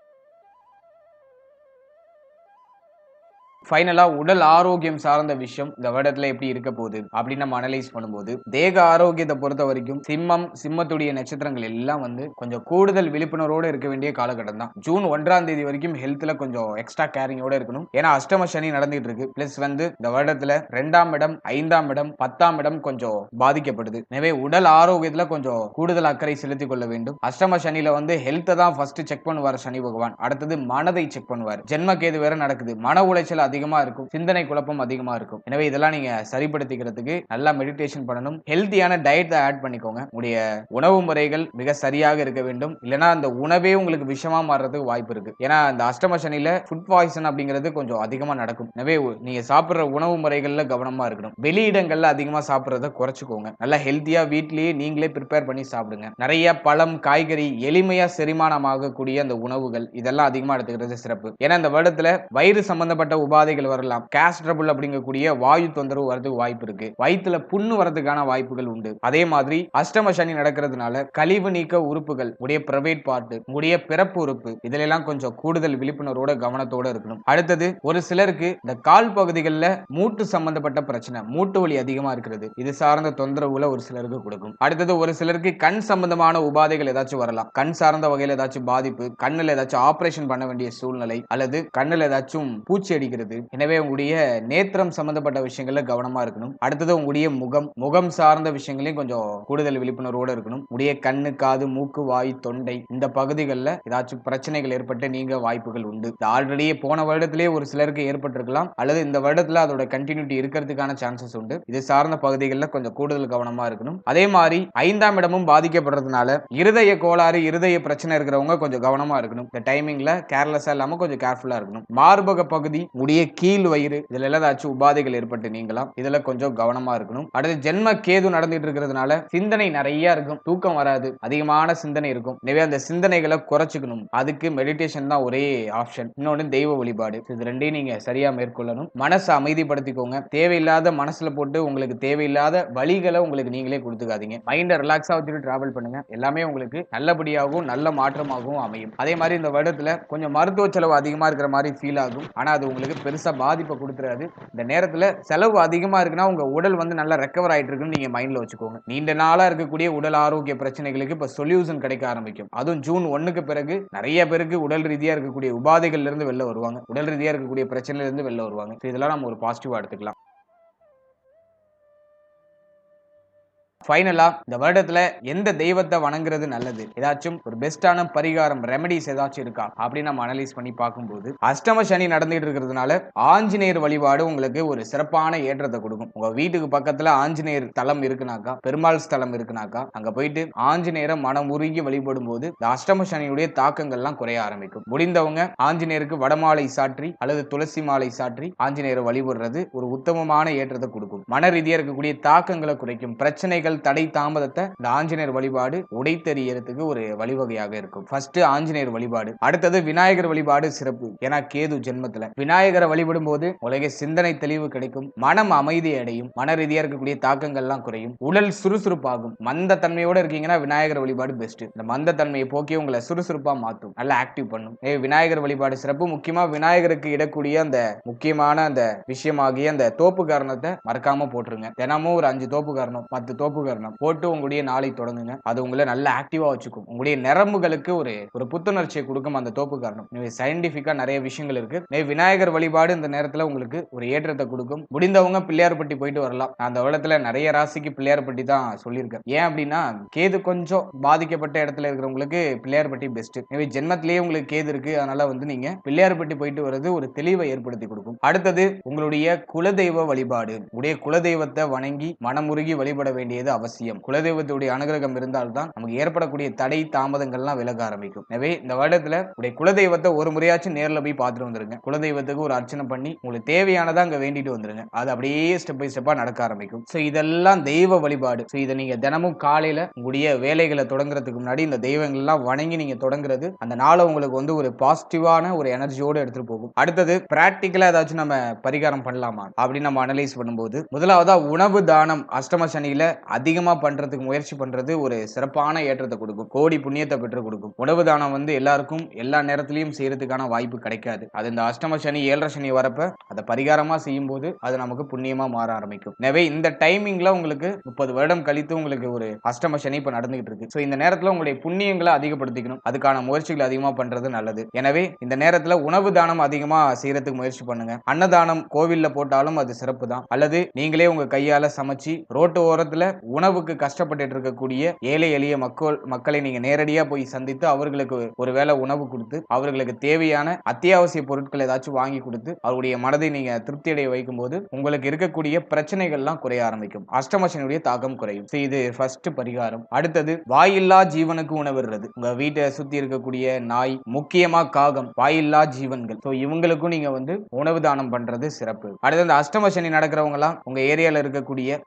ஃபைனலா உடல் ஆரோக்கியம் சார்ந்த விஷயம் இந்த வருடத்துல எப்படி இருக்க போகுது அப்படின்னு நம்ம அனலைஸ் பண்ணும்போது தேக ஆரோக்கியத்தை பொறுத்த வரைக்கும் சிம்மத்துடைய நட்சத்திரங்கள் எல்லாம் வந்து கொஞ்சம் கூடுதல் விழிப்புணர்வோடு இருக்க வேண்டிய காலகட்டம் தான். ஜூன் 1ஆம் தேதி வரைக்கும் ஹெல்த்ல கொஞ்சம் எக்ஸ்ட்ரா கேரிங்கோட இருக்கணும். ஏன்னா அஷ்டம சனி நடந்துட்டு இருக்கு. பிளஸ் வந்து இந்த வருடத்துல 2ஆம் இடம், 5ஆம் இடம், 10ஆம் இடம் கொஞ்சம் பாதிக்கப்படுது. எனவே உடல் ஆரோக்கியத்துல கொஞ்சம் கூடுதல் அக்கறை செலுத்திக் கொள்ள வேண்டும். அஷ்டம சனியில வந்து ஹெல்த்தை தான் ஃபர்ஸ்ட் செக் பண்ணுவார் சனி பகவான். அடுத்தது மனதை செக் பண்ணுவார். ஜென்ம கேது வேற நடக்குது. மன உளைச்சல் அதிகமா இருக்கும். சிந்தனை குழப்பம் அதிகமா இருக்கும். எனவே இதெல்லாம் நீங்க சரிப்படுத்திக்கிறதுக்கு நல்லா மெடிடேஷன் பண்ணணும். ஹெல்த்தியான டயட்டை ஆட் பண்ணிக்கோங்க. உங்களுடைய உணவு முறைகள் மிக சரியாக இருக்க வேண்டும். இல்லைன்னா அந்த உணவே உங்களுக்கு விஷமா மாறுறதுக்கு வாய்ப்பு இருக்கு. ஏன்னா இந்த அஷ்டம சனியில ஃபுட் பாய்சன் அப்படிங்கிறது கொஞ்சம் அதிகமா நடக்கும். எனவே நீங்க சாப்பிடுற உணவு முறைகள்ல கவனமா இருக்கணும். வெளியிடங்கள்ல அதிகமா சாப்பிடுறத குறைச்சுக்கோங்க. நல்லா ஹெல்த்தியா வீட்லயே நீங்களே ப்ரிப்பேர் பண்ணி சாப்பிடுங்க. நிறைய பழம், காய்கறி, எளிமையா செரிமானம் ஆகக்கூடிய அந்த உணவுகள் இதெல்லாம் அதிகமா எடுத்துக்கிறது சிறப்பு. ஏன்னா இந்த வருடத்துல வயிறு சம்பந்தப்பட்ட உபாதை உபாதைகள் வரலாம். கேஸ் ட்ரபிள் அப்படிங்கக்கூடிய வாயு தொந்தரவு வரதுக்கு வாய்ப்பு இருக்கு. வயிற்றுல புண்ணு வரதுக்கான வாய்ப்புகள் உண்டு. அதே மாதிரி அஷ்டம சனி நடக்கிறதுனால கழிவு நீக்க உறுப்புகள், உடைய பிரைவேட் பார்ட், உடைய பிறப்பு உறுப்பு, இதுல எல்லாம் கொஞ்சம் கூடுதல் விழிப்புணர்வோட கவனத்தோட இருக்கணும். அடுத்தது ஒரு சிலருக்கு இந்த கால் பகுதிகளில் மூட்டு சம்பந்தப்பட்ட பிரச்சனை, மூட்டு வலி அதிகமா இருக்கிறது, இது சார்ந்த தொந்தரவுல ஒரு சிலருக்கு கொடுக்கும். அடுத்தது ஒரு சிலருக்கு கண் சம்பந்தமான உபாதைகள் ஏதாச்சும் வரலாம். கண் சார்ந்த வகையில் ஏதாச்சும் பாதிப்பு, கண்ணுல ஏதாச்சும் ஆபரேஷன் பண்ண வேண்டிய சூழ்நிலை, அல்லது கண்ணுல ஏதாச்சும் பூச்சி அடிக்கிறது. எனவே உங்களுடைய நேத்திரம் சம்பந்தப்பட்ட விஷயங்கள்ல கவனமா இருக்கணும். அடுத்தது உங்களுடைய முகம் சார்ந்த விஷயங்களையும் கொஞ்சம் கூடுதல் விழிப்புணர்வோட இருக்கணும். உடைய கண்ணு, காது, மூக்கு, வாய், தொண்டை இந்த பகுதிகளில் ஏதாச்சும் பிரச்சனைகள் ஏற்பட்டு நீங்க வாய்ப்புகள் உண்டு. ஆல்ரெடி போன வருடத்திலேயே ஒரு சிலருக்கு ஏற்பட்டிருக்கலாம், அல்லது இந்த வருடத்துல அதோட கண்டினியூட்டி இருக்கிறதுக்கான சான்சஸ் உண்டு. இது சார்ந்த பகுதிகளில் கொஞ்சம் கூடுதல் கவனமா இருக்கணும். அதே மாதிரி 5ஆம் இடமும் பாதிக்கப்படுறதுனால இருதய கோளாறு, இருதய பிரச்சனை இருக்கிறவங்க கொஞ்சம் கவனமா இருக்கணும். இந்த டைமிங்ல கேர்லெஸ்ஸா இல்லாம கொஞ்சம் கேர்ஃபுல்லா இருக்கணும். மார்பக பகுதி, உடைய கீழ் வயிறு, இதுல ஏதாச்சும் உபாதைகள் ஏற்பட்டு நீங்களாம், இதுல கொஞ்சம் கவனமா இருக்கணும். அடுத்து ஜென்ம கேது நடந்துட்டு இருக்கிறதுனால சிந்தனை நிறைய இருக்கும், தூக்கம் வராது, அதிகமான சிந்தனை இருக்கும். எனவே அந்த சிந்தனைகளை குறைச்சுக்கணும். அதுக்கு மெடிடேஷன் தான் ஒரே ஆப்ஷன். இன்னொன்னு தெய்வ வழிபாடு. இது ரெண்டையும் நீங்க சரியா மேற்கொள்ளணும். மனசை அமைதிப்படுத்திக்கோங்க. தேவையில்லாத மனசுல போட்டு உங்களுக்கு தேவையில்லாத வழிகளை உங்களுக்கு நீங்களே கொடுத்துக்காதீங்க. மைண்டை ரிலாக்ஸா வச்சுட்டு டிராவல் பண்ணுங்க. எல்லாமே உங்களுக்கு நல்லபடியாகவும் நல்ல மாற்றமாகவும் அமையும். அதே மாதிரி இந்த வருடத்துல கொஞ்சம் மருத்துவ செலவு அதிகமா இருக்கிற மாதிரி ஃபீல் ஆகும். ஆனா அது உங்களுக்கு பெருசா பாதிப்பை கொடுத்துறாது. இந்த நேரத்துல செலவு அதிகமா இருக்குன்னா உங்க உடல் வந்து நல்லா ரெக்கவர் ஆயிட்டு இருக்குன்னு நீங்க மைண்ட்ல வச்சுக்கோங்க. நீண்ட நாளா இருக்கக்கூடிய உடல் ஆரோக்கிய பிரச்சனைகளுக்கு இப்ப சொல்யூஷன் கிடைக்க ஆரம்பிக்கும். அதுவும் ஜூன் 1க்கு பிறகு நிறைய பேருக்கு உடல் ரீதியா இருக்கக்கூடிய உபாதைகள்ல இருந்து வெளில வருவாங்க. உடல் ரீதியா இருக்கக்கூடிய பிரச்சனையில இருந்து வெளில வருவாங்க. இதெல்லாம் நம்ம ஒரு பாசிட்டிவா எடுத்துக்கலாம். ஃபைனலா இந்த வருடத்துல எந்த தெய்வத்தை வணங்குறது நல்லது, ஏதாச்சும் ஒரு பெஸ்டான பரிகாரம், ரெமெடிஸ் ஏதாச்சும் இருக்கா அப்படின்னு நம்ம அனலைஸ் பண்ணி பார்க்கும்போது, அஷ்டம சனி நடந்துட்டு இருக்கிறதுனால ஆஞ்சநேயர் வழிபாடு உங்களுக்கு ஒரு சிறப்பான ஏற்றத்தை கொடுக்கும். உங்க வீட்டுக்கு பக்கத்துல ஆஞ்சநேயர் தலம் இருக்குனாக்கா, பெருமாள் ஸ்தலம் இருக்குனாக்கா, அங்க போயிட்டு ஆஞ்சநேயரை மனம் உருகி வழிபடும் போது இந்த அஷ்டம சனியுடைய தாக்கங்கள்லாம் குறைய ஆரம்பிக்கும். முடிந்தவங்க ஆஞ்சநேயருக்கு வடமாலை சாற்றி அல்லது துளசி மாலை சாற்றி ஆஞ்சநேயரை வழிபடுறது ஒரு உத்தமமான ஏற்றத்தை கொடுக்கும். மன ரீதியா இருக்கக்கூடிய தாக்கங்களை குறைக்கும். பிரச்சனைகள், தடை, தாமதத்தை இந்த ஆஞ்சநேயர் வழிபாடு உடைத்தெறியறதுக்கு ஒரு வழிவகையாக இருக்கும். ஃபர்ஸ்ட் ஆஞ்சநேயர் வழிபாடு. அடுத்தது விநாயகர் வழிபாடு சிறப்பு. ஏன்னா கேது ஜென்மத்துல விநாயகரை வழிபடும் போது உலக சிந்தனை தெளிவு கிடைக்கும், மனம் அமைதி அடையும், மன ரீதியா இருக்கக்கூடிய தாக்கங்கள்லாம் குறையும், உடல் சுறுசுறுப்பாகும். மந்த தன்மையோட இருக்கீங்கன்னா விநாயகர் வழிபாடு பெஸ்ட். இந்த மந்த தன்மையை போக்கி உங்களை சுறுசுறுப்பா மாற்றும், நல்லா ஆக்டிவ் பண்ணும். விநாயகர் வழிபாடு சிறப்பு. முக்கியமா விநாயகருக்கு இடக்கூடிய அந்த முக்கியமான அந்த விஷயமாகிய அந்த தோப்பு காரணத்தை மறக்காம போட்டுருங்க. தினமும் ஒரு 5 தோப்பு காரணம், 10 தோப்பு காரணம் போட்டு உங்களுடைய நாளை தொடங்குங்க. அது உங்களை நல்ல ஆக்டிவா வச்சுக்கும். உங்களுடைய நரம்புகளுக்கு ஒரு புத்துணர்ச்சியை கொடுக்கும் அந்த தோப்பு காரணம். சயின்டிபிக்கா நிறைய விஷயங்கள் இருக்கு. விநாயகர் வழிபாடு இந்த நேரத்துல உங்களுக்கு ஒரு ஏற்றத்தை கொடுக்கும். முடிந்தவங்க பிள்ளையார்பட்டி போயிட்டு வரலாம். அந்த வருடத்துல நிறைய ராசிக்கு பிள்ளையார்பட்டி தான் சொல்லியிருக்கேன். ஏன் அப்படின்னா கேது கொஞ்சம் பாதிக்கப்பட்ட இடத்துல இருக்கிறவங்களுக்கு பிள்ளையார்பட்டி பெஸ்ட். எனவே ஜென்மத்திலேயே உங்களுக்கு கேது இருக்கு, அதனால வந்து நீங்க பிள்ளையார்பட்டி போயிட்டு வர்றது ஒரு தெளிவை ஏற்படுத்தி கொடுக்கும். அடுத்தது உங்களுடைய குலதெய்வ வழிபாடு. உடைய குலதெய்வத்தை வணங்கி மனமுருகி வழிபட வேண்டியது அவசியம். குலதெய்வத்துடைய அனுகிரகம் இருந்தால்தான் நமக்கு ஏற்படக்கூடிய தடை, தாமதங்கள்லாம் விலக ஆரம்பிக்கும். எனவே இந்த வருடத்துல உடைய குலதெய்வத்தை ஒரு முறையாச்சும் நேர்ல போய் பார்த்துட்டு வந்துருங்க. குலதெய்வத்துக்கு ஒரு அர்ச்சனை பண்ணி உங்களுக்கு தேவையானதை அங்க வேண்டிட்டு வந்துருங்க. அது அப்படியே ஸ்டெப் பை ஸ்டெப்பா நடக்க ஆரம்பிக்கும். சோ இதெல்லாம் தெய்வ வழிபாடு. சோ இதை நீங்க தினமும் காலையில உங்களுடைய வேலைகளை தொடங்குறதுக்கு முன்னாடி இந்த தெய்வங்கள் எல்லாம் வணங்கி நீங்க தொடங்குறது அந்த நாளை உங்களுக்கு வந்து ஒரு பாசிட்டிவான ஒரு எனர்ஜியோட எடுத்துட்டு போகும். அடுத்தது பிராக்டிக்கலா ஏதாச்சும் நம்ம பரிகாரம் பண்ணலாமா அப்படின்னு நம்ம அனலைஸ் பண்ணும்போது, முதலாவதா உணவு தானம் அஷ்டம சனியில அதிகமா பண்றதுக்கு முயற்சி பண்றது ஒரு சிறப்பான ஏற்றத்தை கொடுக்கும். கோடி புண்ணியத்தை பெற்று கொடுக்கும். உணவு தானம் வந்து எல்லாருக்கும் எல்லா நேரத்திலையும் செய்யறதுக்கான வாய்ப்பு கிடைக்காது. அது இந்த அஷ்டம சனி, 7.5 சனி வரப்ப அதை பரிகாரமா செய்யும் போது அது நமக்கு புண்ணியமா மாற ஆரம்பிக்கும். எனவே இந்த டைமிங்ல உங்களுக்கு 30 வருடம் கழித்து உங்களுக்கு ஒரு அஷ்டம சனி இப்ப நடந்துகிட்டு இருக்கு. சோ இந்த நேரத்துல உங்களுடைய புண்ணியங்களை அதிகப்படுத்திக்கணும். அதுக்கான முயற்சிகள் அதிகமா பண்றது நல்லது. எனவே இந்த நேரத்துல உணவு தானம் அதிகமா செய்யறதுக்கு முயற்சி பண்ணுங்க. அன்னதானம் கோவில்ல போட்டாலும் அது சிறப்பு தான். அல்லது நீங்களே உங்க கையால சமைச்சு ரோட்டு ஓரத்துல உணவுக்கு கஷ்டப்பட்டு இருக்கக்கூடிய ஏழை எளிய மக்களை நீங்க நேரடியா போய் சந்தித்து அவர்களுக்கு ஒருவேளை உணவு கொடுத்து அவர்களுக்கு தேவையான அத்தியாவசிய பொருட்கள் ஏதாச்சும் வாங்கி கொடுத்து அவருடைய மனதை நீங்க திருப்தி அடைய வைக்கும் போது உங்களுக்கு இருக்கக்கூடிய பிரச்சனைகள்லாம் குறைய ஆரம்பிக்கும். அஷ்டமசனியுடைய தாக்கம் குறையும். இது ஃபர்ஸ்ட் பரிகாரம். அடுத்தது வாயில்லா ஜீவனுக்கு உணவிடுறது. உங்க வீட்டை சுத்தி இருக்கக்கூடிய நாய், முக்கியமா காகம், வாயில்லா ஜீவன்கள். இவங்களுக்கும் நீங்க வந்து உணவு தானம் பண்றது சிறப்பு. அடுத்து இந்த அஷ்டமசனி நடக்கிறவங்க எல்லாம் உங்க ஏரியால இருக்கக்கூடிய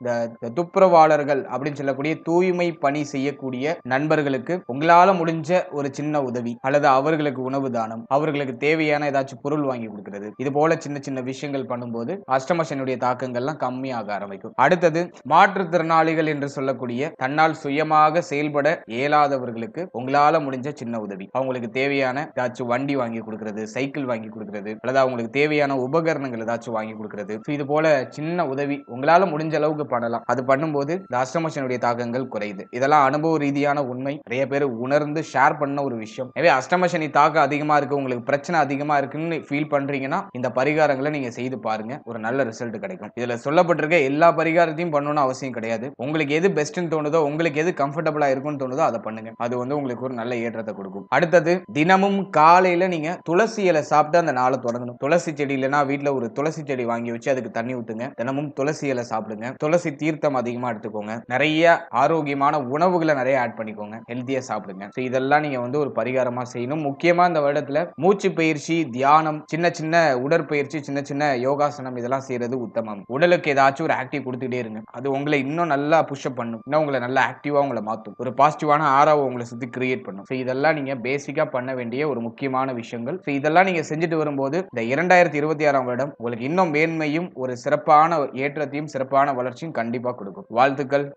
துப்புரவாளர்கள் பணியாளர்கள் அப்படின்னு சொல்லக்கூடிய தூய்மை பணி செய்யக்கூடிய நண்பர்களுக்கு உங்களால முடிஞ்ச ஒரு சின்ன உதவி அல்லது அவர்களுக்கு உணவு தானம், அவர்களுக்கு தேவையான ஏதாச்சும் பொருள் வாங்கி கொடுக்கிறது, இது போல சின்ன சின்ன விஷயங்கள் பண்ணும்போது அஷ்டமசனுடைய தாக்கங்கள்லாம் கம்மியாக ஆரம்பிக்கும். அடுத்தது மாற்றுத்திறனாளிகள் என்று சொல்லக்கூடிய தன்னால் சுயமாக செயல்பட இயலாதவர்களுக்கு உங்களால முடிஞ்ச சின்ன உதவி, அவங்களுக்கு தேவையான ஏதாச்சும் வண்டி வாங்கி கொடுக்கிறது, சைக்கிள் வாங்கி கொடுக்கிறது, அல்லது அவங்களுக்கு தேவையான உபகரணங்கள் ஏதாச்சும் வாங்கி கொடுக்கிறது, இது போல சின்ன உதவி உங்களால முடிஞ்ச அளவுக்கு பண்ணலாம். அது பண்ணும்போது இந்த அஷ்டமசனுடைய தாக்கங்கள் குறையுது. இதெல்லாம் அனுபவ ரீதியான உண்மை, நிறைய பேர் உணர்ந்து ஷேர் பண்ண ஒரு விஷயம். எனவே அஷ்டமசனி தாக்கம் அதிகமா இருக்கு, உங்களுக்கு பிரச்சனை அதிகமா இருக்குன்னு ஃபீல் பண்றீங்கன்னா இந்த பரிகாரங்களை நீங்க செய்து பாருங்க, ஒரு நல்ல ரிசல்ட் கிடைக்கும். இதுல சொல்லப்பட்டிருக்க எல்லா பரிகாரத்தையும் பண்ணணும்னு அவசியம் கிடையாது. உங்களுக்கு எது பெஸ்ட்னு தோணுதோ, உங்களுக்கு எது கம்ஃபர்டபுளா இருக்கும்னு தோணுதோ அதை பண்ணுங்க. அது உங்களுக்கு ஒரு நல்ல ஏற்றத்தை கொடுக்கும். அடுத்தது தினமும் காலையில நீங்க துளசி இலை சாப்பிட்டு அந்த நாளை தொடங்கணும். துளசி செடி இல்லைன்னா வீட்டுல ஒரு துளசி செடி வாங்கி வச்சு அதுக்கு தண்ணி ஊத்துங்க. தினமும் துளசி இலை சாப்பிடுங்க. துளசி தீர்த்தம் அதிகமா எடுத்துக்கோங்க. நிறைய ஆரோக்கியமான உணவுகளை நிறைய ஆட் பண்ணிக்கோங்க. ஹெல்த்தியா சாப்பிடுங்க. இதெல்லாம் நீங்க ஒரு பரிகாரமா செய்யணும். முக்கியமா இந்த வருடத்துல மூச்சு பயிற்சி, தியானம், சின்ன சின்ன உடற்பயிற்சி, சின்ன சின்ன யோகாசனம் இதெல்லாம் செய்யறது உத்தமம். உடலுக்கு ஏதாச்சும் ஒரு ஆக்டிவ் கொடுத்துட்டே இருங்க. அது உங்களை இன்னும் நல்லா புஷ்அப் பண்ணும், இன்னும் உங்களை நல்லா ஆக்டிவா உங்களை மாற்றும், ஒரு பாசிட்டிவான ஆராவை உங்களை சுத்தி கிரியேட் பண்ணும். இதெல்லாம் நீங்க பேசிக்கா பண்ண வேண்டிய ஒரு முக்கியமான விஷயங்கள். இதெல்லாம் நீங்க செஞ்சுட்டு வரும்போது இந்த 2026ஆம் வருடம் உங்களுக்கு இன்னும் மேன்மையும் ஒரு சிறப்பான ஏற்றத்தையும் சிறப்பான வளர்ச்சியும் கண்டிப்பா கொடுக்கும். வாழ்த்துக்கள்.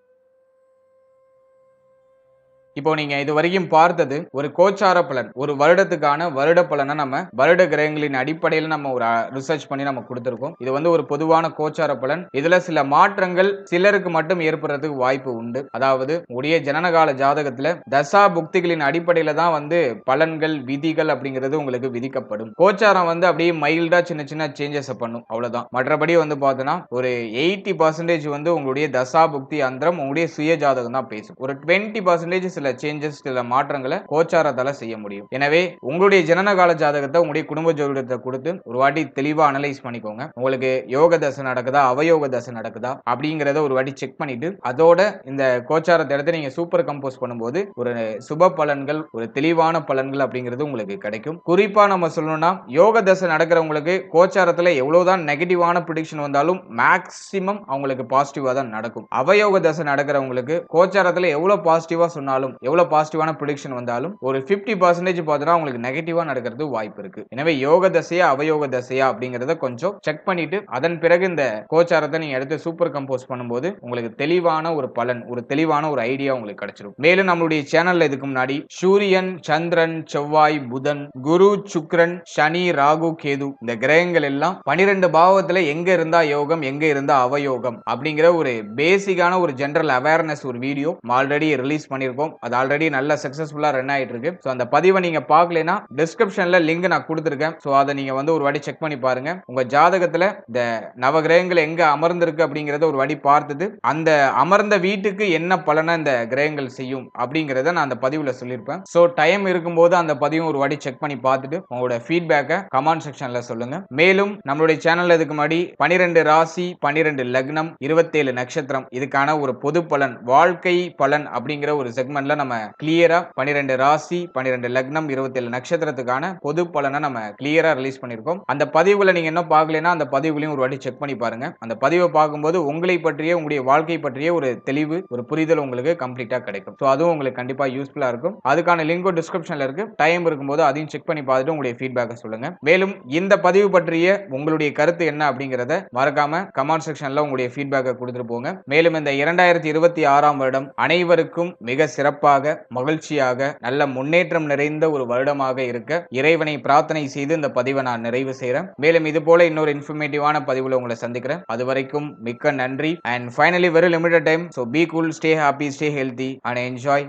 இப்போ நீங்க இது வரைக்கும் பார்த்தது ஒரு கோச்சார பலன், ஒரு வருடத்துக்கான வருட பலனை நம்ம வருட கிரகங்களின் அடிப்படையில் நம்ம ஒரு ரிசர்ச் பண்ணி நம்ம கொடுத்திருக்கோம். இது ஒரு பொதுவான கோச்சார பலன். இதுல சில மாற்றங்கள் சிலருக்கு மட்டும் ஏற்படுறதுக்கு வாய்ப்பு உண்டு. அதாவது உடைய ஜனனகால ஜாதகத்துல தசா புக்திகளின் அடிப்படையில தான் பலன்கள் விதிகள் அப்படிங்கிறது உங்களுக்கு விதிக்கப்படும். கோச்சாரம் அப்படியே மைல்டா சின்ன சின்ன சேஞ்சஸ் பண்ணும், அவ்வளவுதான். மற்றபடி பார்த்தோன்னா ஒரு 80% உங்களுடைய தசா புக்தி அந்தரம் உங்களுடைய சுய ஜாதகம் தான் பேசும். ஒரு 20% சில சேஞ்சஸ், சில மாற்றங்களை கோச்சாரத்தால செய்ய முடியும். எனவே உங்களுடைய ஜனனகால ஜாதகத்தை உங்களுடைய குடும்ப ஜோதிடத்தை கொடுத்து ஒரு வாட்டி தெளிவா அனலைஸ் பண்ணிக்கோங்க. உங்களுக்கு யோக தசை நடக்குதா, அவயோக தசை நடக்குதா அப்படிங்கறத ஒரு வாட்டி செக் பண்ணிட்டு அதோட இந்த கோச்சாரத்தை எடுத்து நீங்க சூப்பர் கம்போஸ் பண்ணும்போது ஒரு சுப பலன்கள், ஒரு தெளிவான பலன்கள் அப்படிங்கிறது உங்களுக்கு கிடைக்கும். குறிப்பா நம்ம சொல்லணும்னா யோக தசை நடக்கிறவங்களுக்கு கோச்சாரத்துல எவ்வளவுதான் நெகட்டிவான ப்ரெடிக்ஷன் வந்தாலும் மேக்சிமம் அவங்களுக்கு பாசிட்டிவா தான் நடக்கும். அவயோக தசை நடக்கிறவங்களுக்கு கோச்சாரத்துல எவ்வளவு பாசிட்டிவா சொன்னாலும், எவ்வளவு பாசிட்டிவான ப்ரெடிக்ஷன் வந்தாலும் ஒரு 50% பார்த்தா உங்களுக்கு நெகட்டிவா நடக்கிறது வாய்ப்பு இருக்கு. எனவே யோக தசையா அவயோக தசையா அப்படிங்கறத கொஞ்சம் செக் பண்ணிட்டு அதன் பிறகு இந்த கோச்சாரத்தை நீங்க எடுத்து சூப்பர் கம்போஸ் பண்ணும்போது உங்களுக்கு தெளிவான ஒரு பலன், ஒரு தெளிவான ஒரு ஐடியா உங்களுக்கு கிடைச்சிடும். மேலும் நம்மளுடைய சேனல்ல இதுக்கு முன்னாடி சூரியன், சந்திரன், செவ்வாய், புதன், குரு, சுக்கிரன், சனி, ராகு, கேது இந்த கிரகங்கள் எல்லாம் 12 பாவத்துல எங்க இருந்தா யோகம், எங்க இருந்தா அவயோகம் அப்படிங்கிற ஒரு பேசிக்கான ஒரு ஜெனரல் அவேர்னஸ் ஒரு வீடியோ ஆல்ரெடி ரிலீஸ் பண்ணிருக்கோம். அது ஆல்ரெடி நல்ல சக்சஸ்ஃபுல்லா ரன் ஆயிட்டு இருக்கு. சோ அந்த பதிவை நீங்க பார்க்கலைனா டிஸ்கிரிப்ஷன்ல லிங்க் நான் கொடுத்திருக்கேன். சோ அதை நீங்க ஒரு வாட்டி செக் பண்ணி பாருங்க. உங்க ஜாதகத்துல இந்த நவகிரகங்கள் எங்க அமர்ந்திருக்கு அப்படிங்கறத ஒரு வாட்டி பார்த்துட்டு அந்த அமர்ந்த வீட்டுக்கு என்ன பலனை இந்த கிரகங்கள் செய்யும் அப்படிங்கறத நான் அந்த பதிவுல சொல்லியிருப்பேன். சோ டைம் இருக்கும்போது அந்த பதிவும் ஒரு வாட்டி செக் பண்ணி பார்த்துட்டு உங்களோட ஃபீட்பேக்கை கமெண்ட் செக்ஷன்ல சொல்லுங்க. மேலும் நம்மளுடைய சேனல்ல இதுக்கு முன்னாடி 12 ராசி, 12 லக்னம், 27 நட்சத்திரம் இதுக்கான ஒரு பொது பலன், வாழ்க்கை பலன் அப்படிங்கிற ஒரு செக்மெண்ட்ல நம்ம கிளியரா 12 ராசி, 12 லக்னம், 27 நட்சத்திரத்துக்கான பொது பலனை நம்ம கிளியரா ரிலீஸ் பண்ணிருக்கோம். அந்த பதிவுகளை நீங்க என்ன பார்க்கலனா அந்த பதிவுகளையும் ஒரு வாட்டி செக் பண்ணி பாருங்க. அந்த பதிவை பார்க்கும்போது உங்களை பற்றிய, உங்களுடைய வாழ்க்கை பற்றிய ஒரு தெளிவு, ஒரு புரிதல் உங்களுக்கு கம்ப்ளீட்டா கிடைக்கும். சோ அதுவும் உங்களுக்கு கண்டிப்பா யூஸ்ஃபுல்லா இருக்கும். அதுக்கான லிங்க் டிஸ்கிரிப்ஷன்ல இருக்கு. டைம் இருக்கும்போது அதையும் செக் பண்ணி பார்த்துட்டு உங்களுடைய ஃபீட்பேக்கை சொல்லுங்க. மேலும் இந்த பதிவு பற்றிய உங்களுடைய கருத்து என்ன அப்படிங்கறத மறக்காம கமெண்ட் செக்ஷன்ல உங்களுடைய ஃபீட்பேக்கை கொடுத்துட்டு போங்க. மேலும் இந்த 2026ஆம் வருடம் அனைவருக்கும் மிக சிறப்பாக, மகிழ்ச்சியாக, நல்ல முன்னேற்றம் நிறைந்த ஒரு வருடமாக இருக்க இறைவனை பிரார்த்தனை செய்து இந்த பதிவை நான் நிறைவு செய்றேன். மேலும் இது போல இன்னொரு இன்ஃபர்மேட்டிவான பதிவுல உங்களை சந்திக்கிறேன். அது வரைக்கும் மிக்க நன்றி. And finally very limited time. So be cool, stay happy, stay healthy and enjoy.